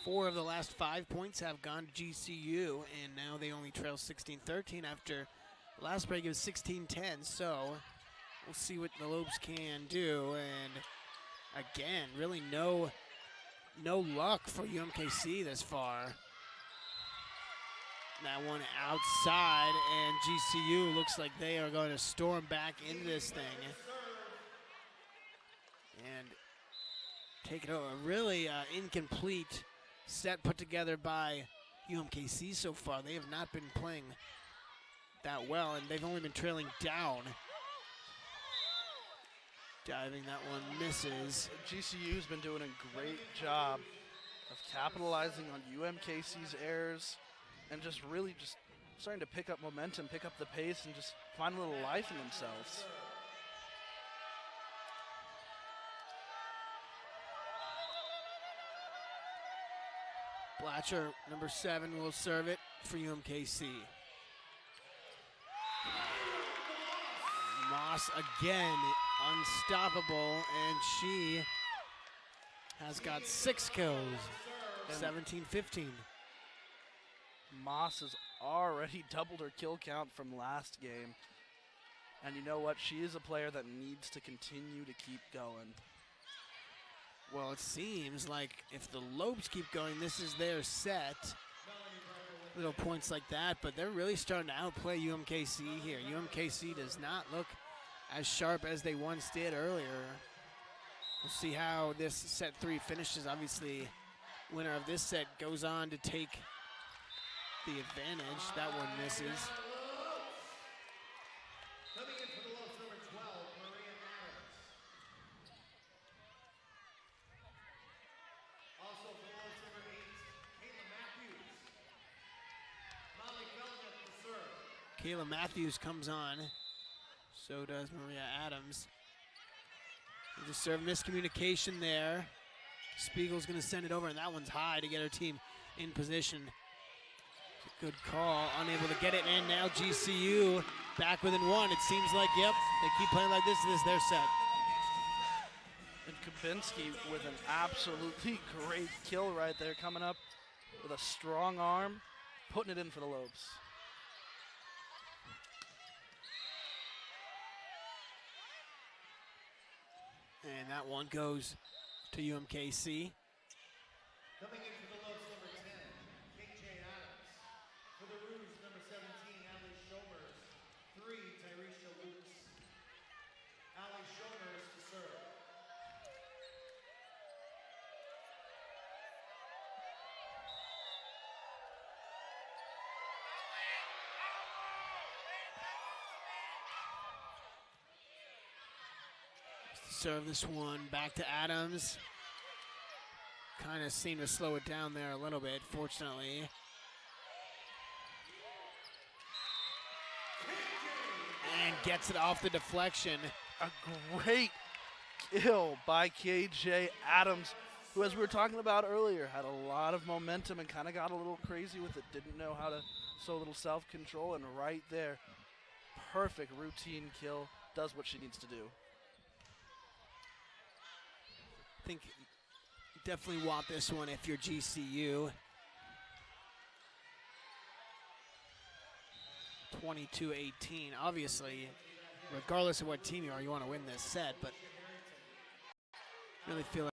4 of the last 5 points have gone to GCU, and now they only trail 16-13 after last break it was 16-10. So we'll see what the Lopes can do. And again, really no luck for UMKC this far. That one outside, and GCU looks like they are going to storm back into this thing and take it over. Really incomplete set put together by UMKC so far. They have not been playing that well, and they've only been trailing down. Diving, that one misses. GCU's been doing a great job of capitalizing on UMKC's errors and just really just starting to pick up momentum, pick up the pace, and just find a little life in themselves. Blatcher, number 7, will serve it for UMKC. Moss again, unstoppable, and she has got 6 kills, 17-15. Moss has already doubled her kill count from last game. And you know what? She is a player that needs to continue to keep going. Well, it seems like if the Lopes keep going, this is their set. Little points like that, but they're really starting to outplay UMKC here. UMKC does not look as sharp as they once did earlier. We'll see how this set 3 finishes. Obviously, winner of this set goes on to take the advantage. That one misses. Coming in for the Lopes, number 12, Maria Adams. Also for the Lopes, number 8, Kayla Matthews. Molly Belgium to serve. Kayla Matthews comes on. So does Maria Adams. Just serve miscommunication there. Spiegel's going to send it over, and that one's high to get her team in position. Good call, unable to get it, and now GCU back within 1. It seems like, yep, they keep playing like this is their set. And Kabinski with an absolutely great kill right there, coming up with a strong arm, putting it in for the Lopes. And that one goes to UMKC. Coming in for the Lopes, number 10, KJ Adams. For the Rouge, number 17, Ali Shomers. 3, Tyresha Lutz. Ali Shomers to serve. serve this one back to Adams. Kind of seemed to slow it down there a little bit, fortunately. And gets it off the deflection. A great kill by KJ Adams, who, as we were talking about earlier, had a lot of momentum and kind of got a little crazy with it. Didn't know how to show a little self-control, and right there, perfect routine kill. Does what she needs to do. I think you definitely want this one if you're GCU. 22-18. Obviously, regardless of what team you are, you want to win this set, but really feel